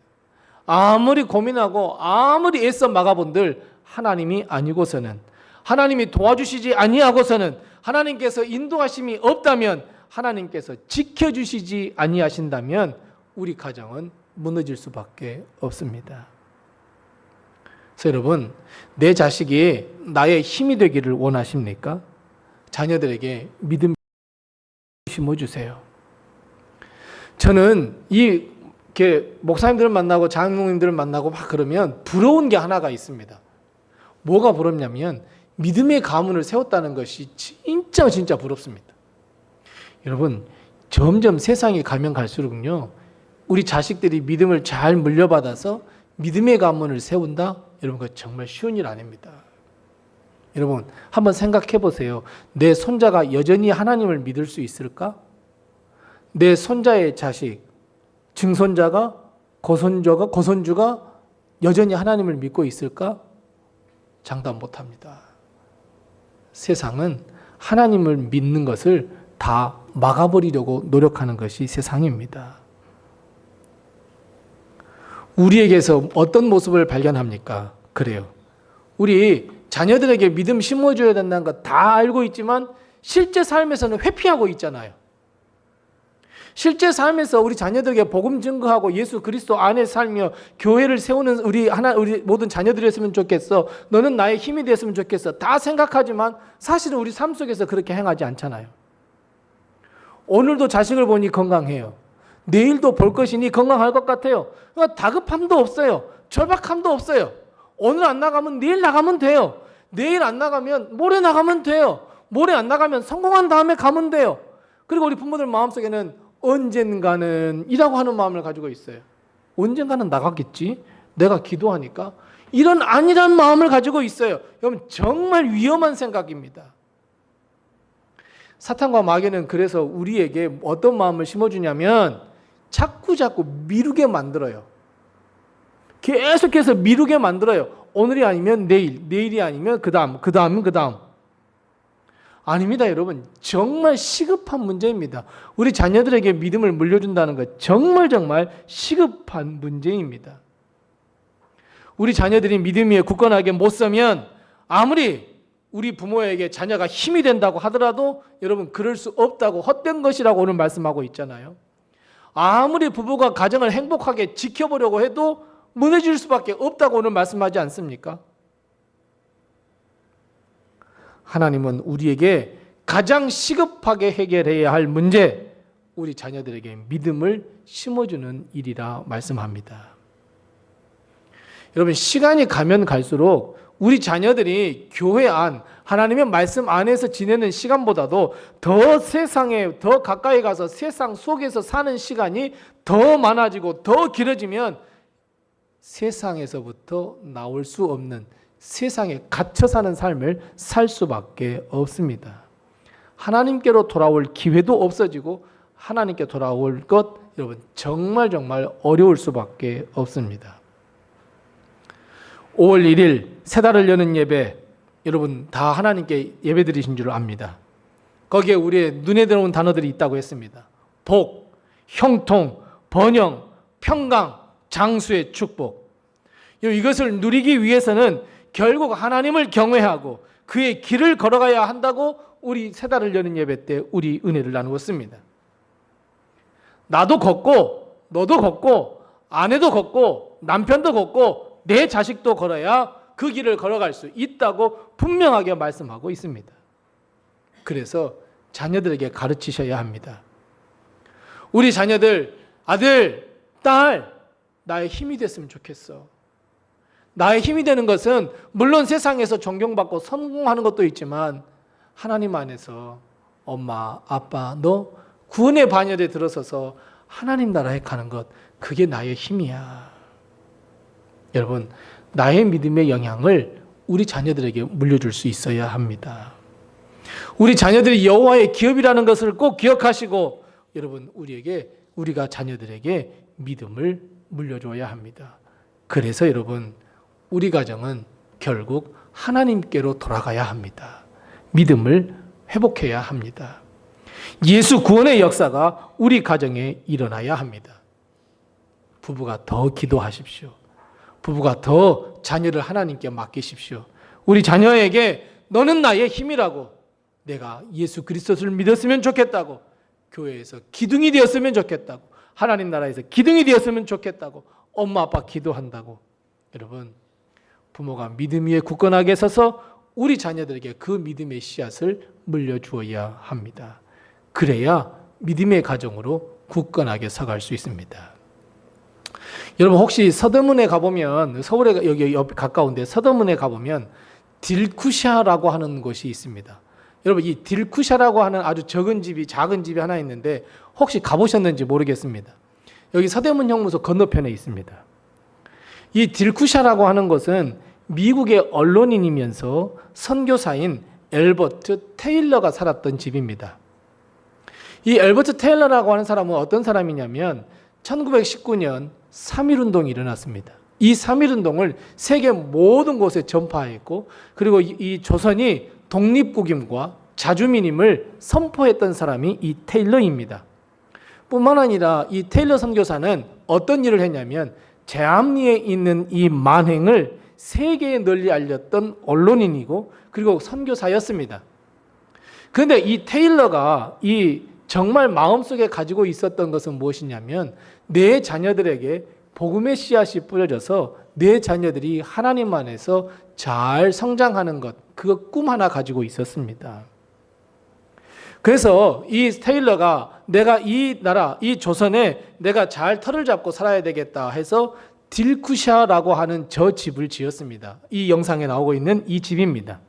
아무리 고민하고 아무리 애써 막아본들 하나님이 아니고서는, 하나님이 도와주시지 아니하고서는, 하나님께서 인도하심이 없다면, 하나님께서 지켜주시지 아니하신다면 우리 가정은 무너질 수밖에 없습니다. 그래서 여러분, 내 자식이 나의 힘이 되기를 원하십니까? 자녀들에게 믿음 심어주세요. 저는 이렇게 목사님들을 만나고 장로님들을 만나고 막 그러면 부러운 게 하나가 있습니다. 뭐가 부럽냐면 믿음의 가문을 세웠다는 것이 진짜 부럽습니다. 여러분, 점점 세상이 가면 갈수록요, 우리 자식들이 믿음을 잘 물려받아서 믿음의 가문을 세운다? 여러분, 그거 정말 쉬운 일 아닙니다. 여러분, 한번 생각해 보세요. 내 손자가 여전히 하나님을 믿을 수 있을까? 내 손자의 자식, 증손자가, 고손주가 여전히 하나님을 믿고 있을까? 장담 못 합니다. 세상은 하나님을 믿는 것을 다 막아버리려고 노력하는 것이 세상입니다. 우리에게서 어떤 모습을 발견합니까? 그래요. 우리 자녀들에게 믿음 심어줘야 된다는 거 다 알고 있지만 실제 삶에서는 회피하고 있잖아요. 실제 삶에서 우리 자녀들에게 복음 증거하고 예수 그리스도 안에 살며 교회를 세우는 우리 모든 자녀들이었으면 좋겠어. 너는 나의 힘이 되었으면 좋겠어. 다 생각하지만 사실은 우리 삶 속에서 그렇게 행하지 않잖아요. 오늘도 자식을 보니 건강해요. 내일도 볼 것이니 건강할 것 같아요. 그러니까 다급함도 없어요. 절박함도 없어요. 오늘 안 나가면 내일 나가면 돼요. 내일 안 나가면 모레 나가면 돼요. 모레 안 나가면 성공한 다음에 가면 돼요. 그리고 우리 부모들 마음속에는 언젠가는 이라고 하는 마음을 가지고 있어요. 언젠가는 나가겠지? 내가 기도하니까. 이런 안일한 마음을 가지고 있어요. 여러분, 정말 위험한 생각입니다. 사탄과 마귀는 그래서 우리에게 어떤 마음을 심어주냐면 자꾸 미루게 만들어요. 계속해서 미루게 만들어요. 오늘이 아니면 내일, 내일이 아니면 그 다음. 아닙니다, 여러분. 정말 시급한 문제입니다. 우리 자녀들에게 믿음을 물려준다는 것 정말 시급한 문제입니다. 우리 자녀들이 믿음 위에 굳건하게 못 서면 아무리 우리 부모에게 자녀가 힘이 된다고 하더라도 여러분, 그럴 수 없다고, 헛된 것이라고 오늘 말씀하고 있잖아요. 아무리 부부가 가정을 행복하게 지켜보려고 해도 무너질 수밖에 없다고 오늘 말씀하지 않습니까? 하나님은 우리에게 가장 시급하게 해결해야 할 문제, 우리 자녀들에게 믿음을 심어주는 일이라 말씀합니다. 여러분, 시간이 가면 갈수록 우리 자녀들이 교회 안, 하나님의 말씀 안에서 지내는 시간보다도 더 세상에 더 가까이 가서 세상 속에서 사는 시간이 더 많아지고 더 길어지면 세상에서부터 나올 수 없는, 세상에 갇혀 사는 삶을 살 수밖에 없습니다. 하나님께로 돌아올 기회도 없어지고 하나님께 돌아올 것 여러분 정말 어려울 수밖에 없습니다. 5월 1일 새 달을 여는 예배 여러분 다 하나님께 예배 드리신 줄 압니다. 거기에 우리의 눈에 들어온 단어들이 있다고 했습니다. 복, 형통, 번영, 평강, 장수의 축복. 이것을 누리기 위해서는 결국 하나님을 경외하고 그의 길을 걸어가야 한다고 우리 새 달을 여는 예배 때 우리 은혜를 나누었습니다. 나도 걷고 너도 걷고 아내도 걷고 남편도 걷고 내 자식도 걸어야 그 길을 걸어갈 수 있다고 분명하게 말씀하고 있습니다. 그래서 자녀들에게 가르치셔야 합니다. 우리 자녀들, 아들, 딸, 나의 힘이 됐으면 좋겠어. 나의 힘이 되는 것은 물론 세상에서 존경받고 성공하는 것도 있지만 하나님 안에서 엄마, 아빠, 너 구원의 반열에 들어서서 하나님 나라에 가는 것, 그게 나의 힘이야. 여러분, 나의 믿음의 영향을 우리 자녀들에게 물려줄 수 있어야 합니다. 우리 자녀들이 여호와의 기업이라는 것을 꼭 기억하시고 여러분 우리가 자녀들에게 믿음을 물려줘야 합니다. 그래서 여러분 우리 가정은 결국 하나님께로 돌아가야 합니다. 믿음을 회복해야 합니다. 예수 구원의 역사가 우리 가정에 일어나야 합니다. 부부가 더 기도하십시오. 부부가 더 자녀를 하나님께 맡기십시오. 우리 자녀에게 너는 나의 힘이라고, 내가 예수 그리스도를 믿었으면 좋겠다고, 교회에서 기둥이 되었으면 좋겠다고, 하나님 나라에서 기둥이 되었으면 좋겠다고 엄마 아빠 기도한다고. 여러분, 부모가 믿음 위에 굳건하게 서서 우리 자녀들에게 그 믿음의 씨앗을 물려주어야 합니다. 그래야 믿음의 가정으로 굳건하게 서갈 수 있습니다. 여러분 혹시 서대문에 가보면, 서울에 여기 옆 가까운데 서대문에 가보면 딜쿠샤라고 하는 곳이 있습니다. 여러분 이 딜쿠샤라고 하는 아주 작은 집이 하나 있는데 혹시 가보셨는지 모르겠습니다. 여기 서대문 형무소 건너편에 있습니다. 이 딜쿠샤라고 하는 것은 미국의 언론인이면서 선교사인 엘버트 테일러가 살았던 집입니다. 이 엘버트 테일러라고 하는 사람은 어떤 사람이냐면 1919년 3.1운동이 일어났습니다. 이 3.1운동을 세계 모든 곳에 전파했고 그리고 이 조선이 독립국임과 자주민임을 선포했던 사람이 이 테일러입니다. 뿐만 아니라 이 테일러 선교사는 어떤 일을 했냐면 제암리에 있는 이 만행을 세계에 널리 알렸던 언론인이고 그리고 선교사였습니다. 그런데 이 테일러가 이 정말 마음속에 가지고 있었던 것은 무엇이냐면 내 자녀들에게 복음의 씨앗이 뿌려져서 내 자녀들이 하나님 안에서 잘 성장하는 것, 그 꿈 하나 가지고 있었습니다. 그래서 이 테일러가 내가 이 나라, 이 조선에 내가 잘 터를 잡고 살아야 되겠다 해서 딜쿠샤라고 하는 저 집을 지었습니다. 이 영상에 나오고 있는 이 집입니다.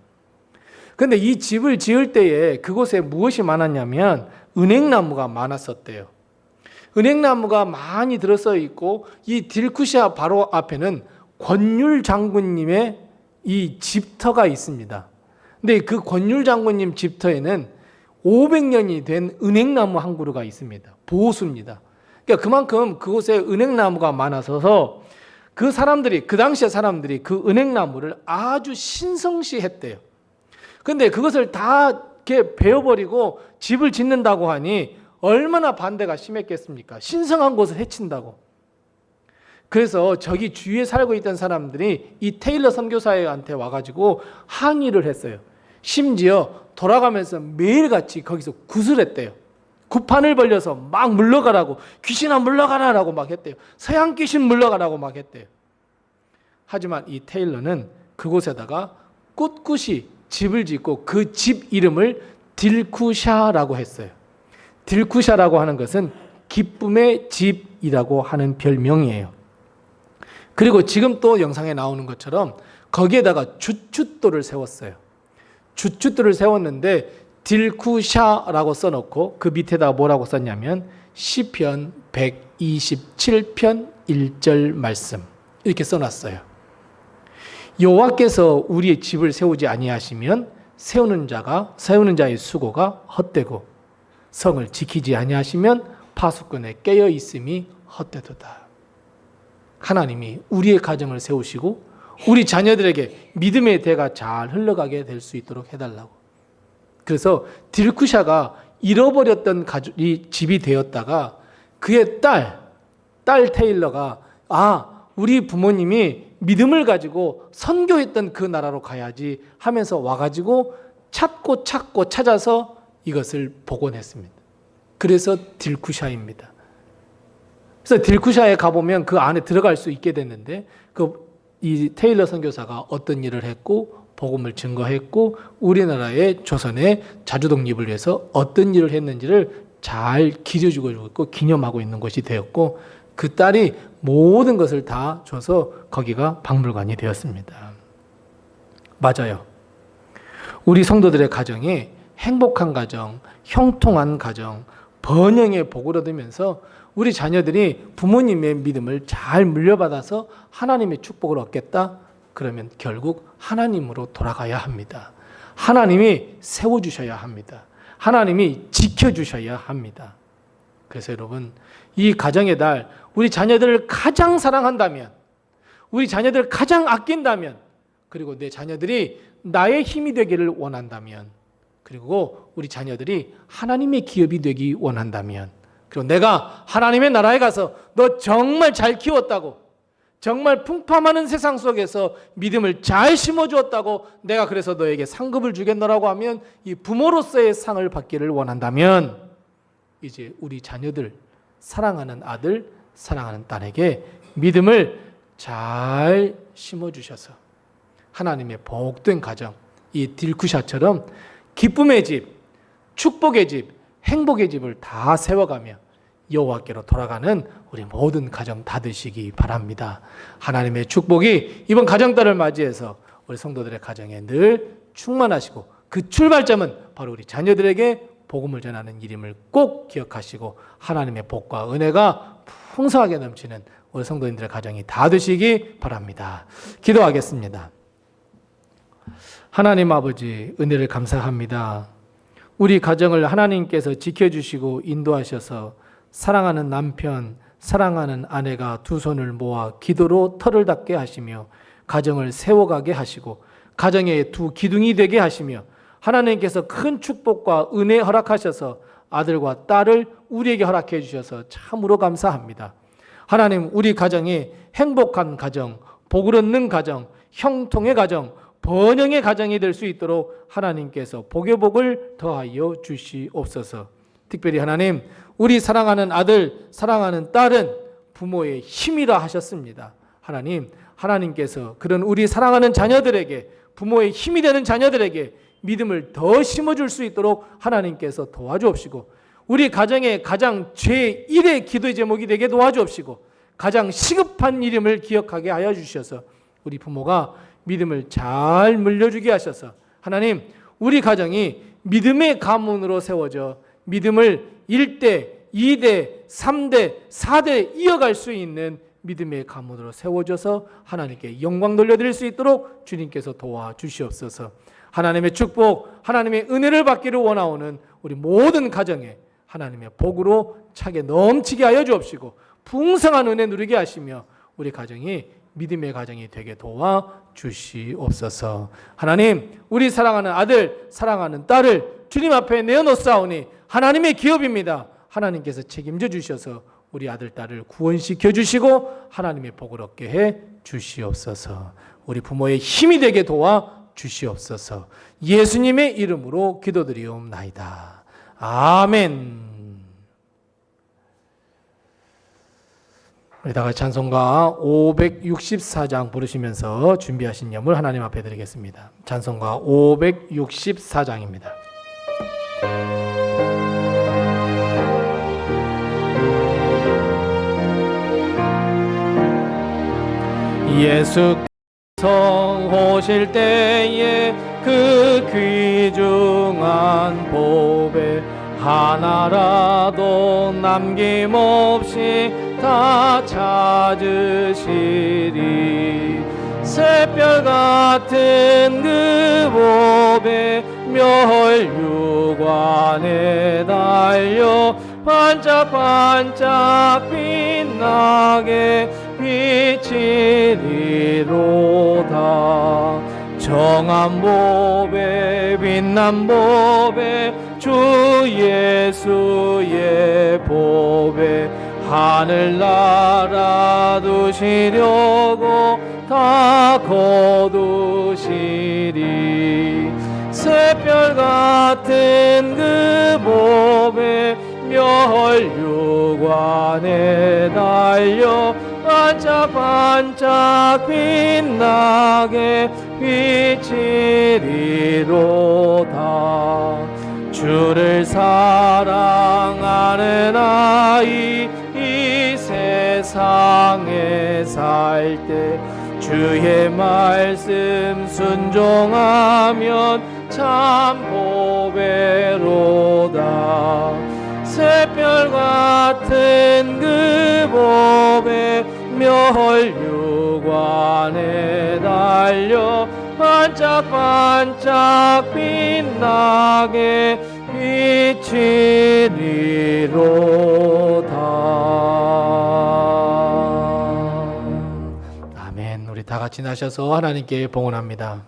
그런데 이 집을 지을 때에 그곳에 무엇이 많았냐면 은행나무가 많았었대요. 은행나무가 많이 들어서 있고 이 딜쿠샤 바로 앞에는 권율 장군님의 이 집터가 있습니다. 근데 그 권율 장군님 집터에는 500년이 된 은행나무 한 그루가 있습니다. 보수입니다. 그러니까 그만큼 그곳에 은행나무가 많아서 그 사람들이, 그 당시의 사람들이 그 은행나무를 아주 신성시했대요. 근데 그것을 다 이렇게 베어버리고 집을 짓는다고 하니 얼마나 반대가 심했겠습니까? 신성한 곳을 해친다고. 그래서 저기 주위에 살고 있던 사람들이 이 테일러 선교사한테 와가지고 항의를 했어요. 심지어 돌아가면서 매일같이 거기서 구슬했대요. 구판을 벌려서 막 물러가라고, 귀신아 물러가라라고 막 했대요. 서양 귀신 물러가라고 막 했대요. 하지만 이 테일러는 그곳에다가 꿋꿋이 집을 짓고 그 집 이름을 딜쿠샤라고 했어요. 딜쿠샤라고 하는 것은 기쁨의 집이라고 하는 별명이에요. 그리고 지금 또 영상에 나오는 것처럼 거기에다가 주춧돌을 세웠어요. 주춧돌을 세웠는데 딜쿠샤라고 써놓고 그 밑에다가 뭐라고 썼냐면 시편 127편 1절 말씀 이렇게 써놨어요. 여호와께서 우리의 집을 세우지 아니하시면 세우는 자의 수고가 헛되고 성을 지키지 아니하시면 파수꾼의 깨어 있음이 헛되도다. 하나님이 우리의 가정을 세우시고 우리 자녀들에게 믿음의 대가 잘 흘러가게 될 수 있도록 해달라고. 그래서 딜쿠샤가 잃어버렸던 이 집이 되었다가 그의 딸 테일러가 우리 부모님이 믿음을 가지고 선교했던 그 나라로 가야지 하면서 와가지고 찾고 찾아서 이것을 복원했습니다. 그래서 딜쿠샤입니다. 그래서 딜쿠샤에 가보면 그 안에 들어갈 수 있게 됐는데 이 테일러 선교사가 어떤 일을 했고 복음을 증거했고 우리나라의 조선의 자주독립을 위해서 어떤 일을 했는지를 잘 기려주고 있고 기념하고 있는 곳이 되었고 그 딸이 모든 것을 다 줘서 거기가 박물관이 되었습니다. 맞아요. 우리 성도들의 가정에 행복한 가정, 형통한 가정, 번영의 복을 얻으면서 우리 자녀들이 부모님의 믿음을 잘 물려받아서 하나님의 축복을 얻겠다? 그러면 결국 하나님으로 돌아가야 합니다. 하나님이 세워주셔야 합니다. 하나님이 지켜주셔야 합니다. 그래서 여러분, 이 가정의 달, 우리 자녀들을 가장 사랑한다면, 우리 자녀들을 가장 아낀다면, 그리고 내 자녀들이 나의 힘이 되기를 원한다면, 그리고 우리 자녀들이 하나님의 기업이 되기 원한다면, 그리고 내가 하나님의 나라에 가서 너 정말 잘 키웠다고, 정말 풍파많은 세상 속에서 믿음을 잘 심어주었다고 내가 그래서 너에게 상급을 주겠노라고 하면 이 부모로서의 상을 받기를 원한다면 이제 우리 자녀들, 사랑하는 아들, 사랑하는 딸에게 믿음을 잘 심어주셔서 하나님의 복된 가정, 이 딜쿠샤처럼 기쁨의 집, 축복의 집, 행복의 집을 다 세워가며 여호와께로 돌아가는 우리 모든 가정 다 되시기 바랍니다. 하나님의 축복이 이번 가정달을 맞이해서 우리 성도들의 가정에 늘 충만하시고 그 출발점은 바로 우리 자녀들에게 복음을 전하는 일임을 꼭 기억하시고 하나님의 복과 은혜가 풍성하게 넘치는 우리 성도님들의 가정이 다 되시기 바랍니다. 기도하겠습니다. 하나님 아버지, 은혜를 감사합니다. 우리 가정을 하나님께서 지켜주시고 인도하셔서 사랑하는 남편, 사랑하는 아내가 두 손을 모아 기도로 터를 닦게 하시며 가정을 세워가게 하시고 가정의 두 기둥이 되게 하시며 하나님께서 큰 축복과 은혜 허락하셔서 아들과 딸을 우리에게 허락해 주셔서 참으로 감사합니다. 하나님, 우리 가정이 행복한 가정, 복을 얻는 가정, 형통의 가정, 번영의 가정이 될 수 있도록 하나님께서 복의 복을 더하여 주시옵소서. 특별히 하나님, 우리 사랑하는 아들, 사랑하는 딸은 부모의 힘이라 하셨습니다. 하나님, 하나님께서 그런 우리 사랑하는 자녀들에게, 부모의 힘이 되는 자녀들에게 믿음을 더 심어줄 수 있도록 하나님께서 도와주옵시고 우리 가정의 가장 제1의 기도의 제목이 되게 도와주옵시고 가장 시급한 이름을 기억하게 하여 주셔서 우리 부모가 믿음을 잘 물려주게 하셔서 하나님, 우리 가정이 믿음의 가문으로 세워져 믿음을 1대, 2대, 3대, 4대 이어갈 수 있는 믿음의 가문으로 세워져서 하나님께 영광 돌려드릴 수 있도록 주님께서 도와주시옵소서. 하나님의 축복, 하나님의 은혜를 받기를 원하오는 우리 모든 가정에 하나님의 복으로 차게 넘치게 하여 주옵시고 풍성한 은혜 누리게 하시며 우리 가정이 믿음의 가정이 되게 도와주시옵소서. 하나님, 우리 사랑하는 아들, 사랑하는 딸을 주님 앞에 내어놓사오니 하나님의 기업입니다. 하나님께서 책임져 주셔서 우리 아들, 딸을 구원시켜 주시고 하나님의 복을 얻게 해 주시옵소서. 우리 부모의 힘이 되게 도와 주시옵소서. 예수님의 이름으로 기도드리옵나이다. 아멘. 우리 다 같이 찬송가 564장 부르시면서 준비하신 예물 하나님 앞에 드리겠습니다. 찬송가 564장입니다. 예수께서 오실 때에 그 귀중한 보배 하나라도 남김없이 다 찾으시리. 새별 같은 그 보배 멸류관에 달려 반짝반짝 빛나게 비치리로다. 정한 보배 빛난 보배 주 예수의 보배 하늘나라 두시려고 다 거두시리. 새별 같은 그 보배 멸류관에 달려 반짝반짝 빛나게 비치리로다. 주를 사랑하는 아이 이 세상에 살 때 주의 말씀 순종하면 참 보배로다. 새별 같은 그 보배 멸류관에 달려 반짝반짝 빛나게 비치리로다. 아멘. 우리 다 같이 나셔서 하나님께 봉헌합니다.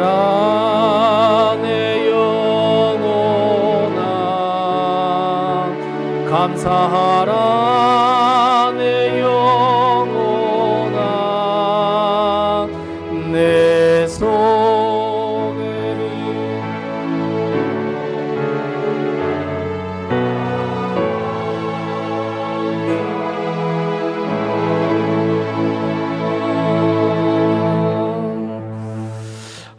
감사하라 내 영혼아, 감사하라 내 영혼아, 내 속에는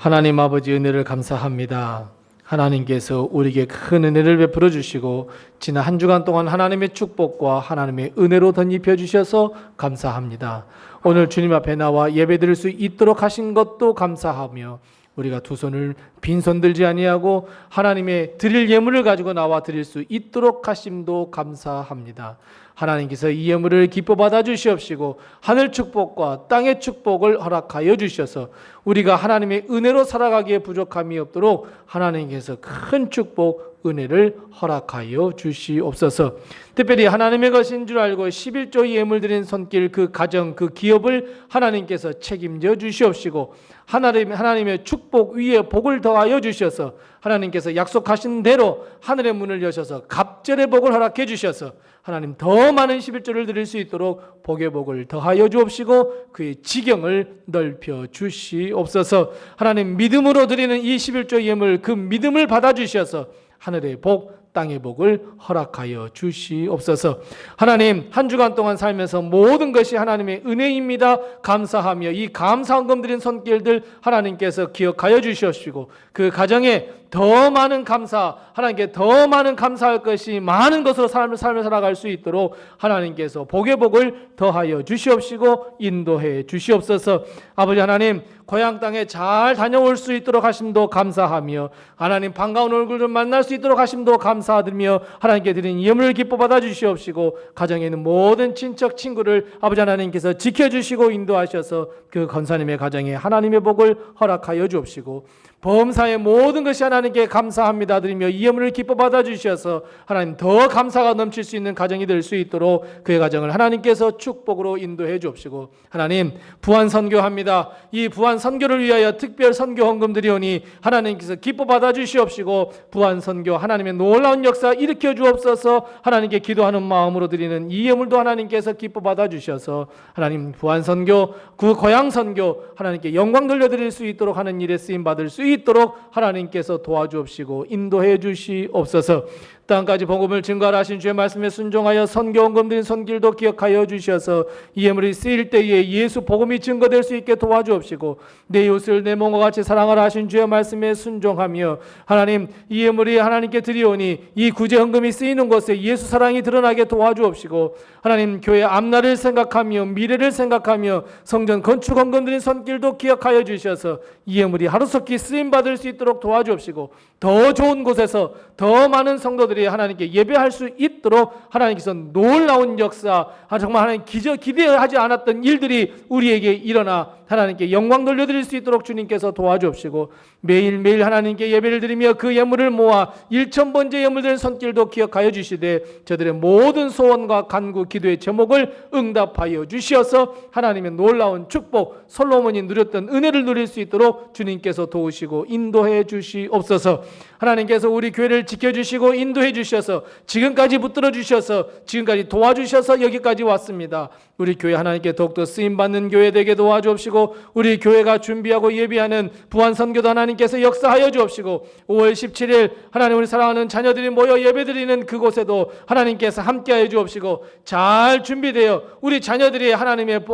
하나님 아버지 은혜를 감사합니다. 하나님께서 우리에게 큰 은혜를 베풀어 주시고 지난 한 주간 동안 하나님의 축복과 하나님의 은혜로 덧입혀 주셔서 감사합니다. 오늘 주님 앞에 나와 예배드릴 수 있도록 하신 것도 감사하며 우리가 두 손을 빈손 들지 아니하고 하나님의 드릴 예물을 가지고 나와 드릴 수 있도록 하심도 감사합니다. 하나님께서 이 예물을 기뻐 받아 주시옵시고 하늘 축복과 땅의 축복을 허락하여 주셔서 우리가 하나님의 은혜로 살아가기에 부족함이 없도록 하나님께서 큰 축복 은혜를 허락하여 주시옵소서. 특별히 하나님의 것인 줄 알고 11조 예물 드린 손길 그 가정 그 기업을 하나님께서 책임져 주시옵시고 하나님의 축복 위에 복을 더하여 주셔서 하나님께서 약속하신 대로 하늘의 문을 여셔서 갑절의 복을 허락해 주셔서 하나님 더 많은 11조를 드릴 수 있도록 복의 복을 더하여 주옵시고 그의 지경을 넓혀 주시옵소서. 하나님 믿음으로 드리는 이 11조 예물 그 믿음을 받아 주셔서 하늘의 복 땅의 복을 허락하여 주시옵소서. 하나님 한 주간 동안 살면서 모든 것이 하나님의 은혜입니다. 감사하며 이 감사헌금 드린 손길들 하나님께서 기억하여 주시옵시고 그 가정에 더 많은 감사 하나님께 더 많은 감사할 것이 많은 것으로 삶을 살아갈 수 있도록 하나님께서 복의 복을 더하여 주시옵시고 인도해 주시옵소서. 아버지 하나님 고향 땅에 잘 다녀올 수 있도록 하심도 감사하며 하나님 반가운 얼굴을 만날 수 있도록 하심도 감사드리며 하나님께 드린 예물을 기뻐 받아 주시옵시고 가정에 있는 모든 친척 친구를 아버지 하나님께서 지켜주시고 인도하셔서 그 권사님의 가정에 하나님의 복을 허락하여 주옵시고 범사의 모든 것이 하나님께 감사합니다 드리며 이 예물을 기뻐 받아 주셔서 하나님 더 감사가 넘칠 수 있는 가정이 될 수 있도록 그의 가정을 하나님께서 축복으로 인도해 주옵시고 하나님 부안 선교합니다. 이 부안 선교를 위하여 특별 선교 헌금 드리오니 하나님께서 기뻐 받아 주시옵시고 부안 선교 하나님의 놀라운 역사 일으켜 주옵소서. 하나님께 기도하는 마음으로 드리는 이 예물도 하나님께서 기뻐 받아 주셔서 하나님 부안 선교 그 고향 선교 하나님께 영광 돌려드릴 수 있도록 하는 일에 쓰임 받을 수 있도록 하나님께서 도와주옵시고 인도해 주시옵소서. 땅까지 복음을 증거하신 주의 말씀에 순종하여 선교 헌금 드린 손길도 기억하여 주셔서 이 예물이 쓰일 때에 예수 복음이 증거될 수 있게 도와주옵시고 내 이웃을 내 몸과 같이 사랑하라 하신 주의 말씀에 순종하며 하나님 이 예물이 하나님께 드리오니 이 구제 헌금이 쓰이는 곳에 예수 사랑이 드러나게 도와주옵시고 하나님 교회 앞날을 생각하며 미래를 생각하며 성전 건축 헌금 드린 손길도 기억하여 주셔서 이 예물이 하루속히 쓰임 받을 수 있도록 도와주옵시고 더 좋은 곳에서 더 많은 성도들이 하나님께 예배할 수 있도록 하나님께서 놀라운 역사, 정말 하나님 기대하지 않았던 일들이 우리에게 일어나 하나님께 영광 돌려드릴 수 있도록 주님께서 도와주옵시고 매일매일 하나님께 예배를 드리며 그 예물을 모아 1,000번째 예물된 손길도 기억하여 주시되 저들의 모든 소원과 간구 기도의 제목을 응답하여 주시어서 하나님의 놀라운 축복 솔로몬이 누렸던 은혜를 누릴 수 있도록 주님께서 도우시고 인도해 주시옵소서. 하나님께서 우리 교회를 지켜주시고 인도해 주셔서 지금까지 붙들어 주셔서 지금까지 도와주셔서 여기까지 왔습니다. 우리 교회 하나님께 더욱더 쓰임받는 교회 되게 도와주옵시고 우리 교회가 준비하고 예비하는 부활선교도 하나님께서 역사하여 주옵시고 5월 17일 하나님 우리 사랑하는 자녀들이 모여 예배드리는 그곳에도 하나님께서 함께하여 주옵시고 잘 준비되어 우리 자녀들이 하나님의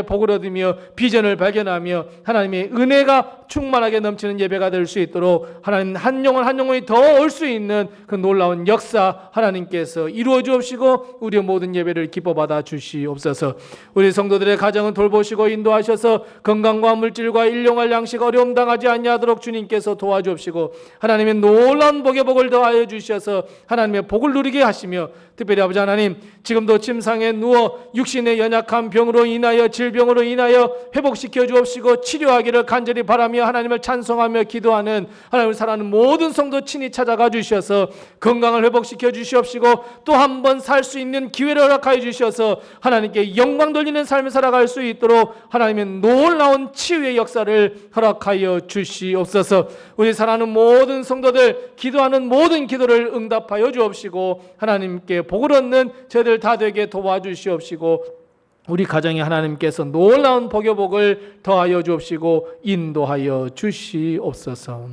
복을 얻으며 비전을 발견하며 하나님의 은혜가 충만하게 넘치는 예배가 될 수 있도록 하나님 한 영혼 한 영혼이 더 올 수 있는 그 놀라운 역사 하나님께서 이루어 주옵시고 우리의 모든 예배를 기뻐 받아 주시옵소서. 우리 성도들의 가정은 돌보시고 인도하셔서 건강과 물질과 일용할 양식 어려움 당하지 아니하도록 주님께서 도와주옵시고 하나님의 놀라운 복의 복을 더하여 주셔서 하나님의 복을 누리게 하시며 특별히 아버지 하나님 지금도 침상에 누워 육신의 연약한 병으로 인하여 질병으로 인하여 회복시켜 주옵시고 치료하기를 간절히 바라며 하나님을 찬송하며 기도하는 하나님을 사랑하는 모든 성도 친히 찾아가 주셔서 건강을 회복시켜 주시옵시고 또 한 번 살 수 있는 기회를 허락하여 주셔서 하나님께 영광 돌리는 삶을 살아갈 수 있도록 하나님의 놀라운 치유의 역사를 허락하여 주시옵소서. 우리 사랑하는 모든 성도들 기도하는 모든 기도를 응답하여 주옵시고 하나님께 복을 얻는 저희들 다 되게 도와주시옵시고 우리 가정에 하나님께서 놀라운 복의 복을 더하여 주옵시고 인도하여 주시옵소서.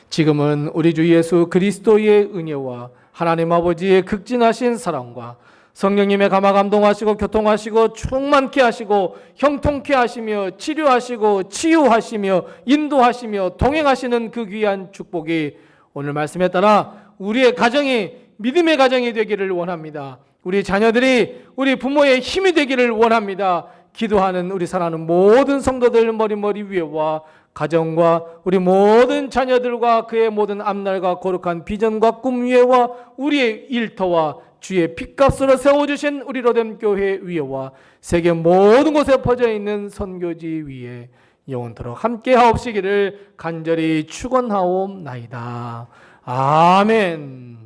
지금은 우리 주 예수 그리스도의 은혜와 하나님 아버지의 극진하신 사랑과 성령님의 감화 감동하시고 교통하시고 충만케 하시고 형통케 하시며 치료하시고 치유하시며 인도하시며 동행하시는 그 귀한 축복이 오늘 말씀에 따라 우리의 가정이 믿음의 가정이 되기를 원합니다. 우리 자녀들이 우리 부모의 힘이 되기를 원합니다. 기도하는 우리 사랑하는 모든 성도들 머리 위에와 가정과 우리 모든 자녀들과 그의 모든 앞날과 거룩한 비전과 꿈 위에와 우리의 일터와 주의 핏값으로 세워주신 우리 로뎀 교회 위에와 세계 모든 곳에 퍼져 있는 선교지 위에 영원토록 함께 하옵시기를 간절히 축원하옵나이다. 아멘.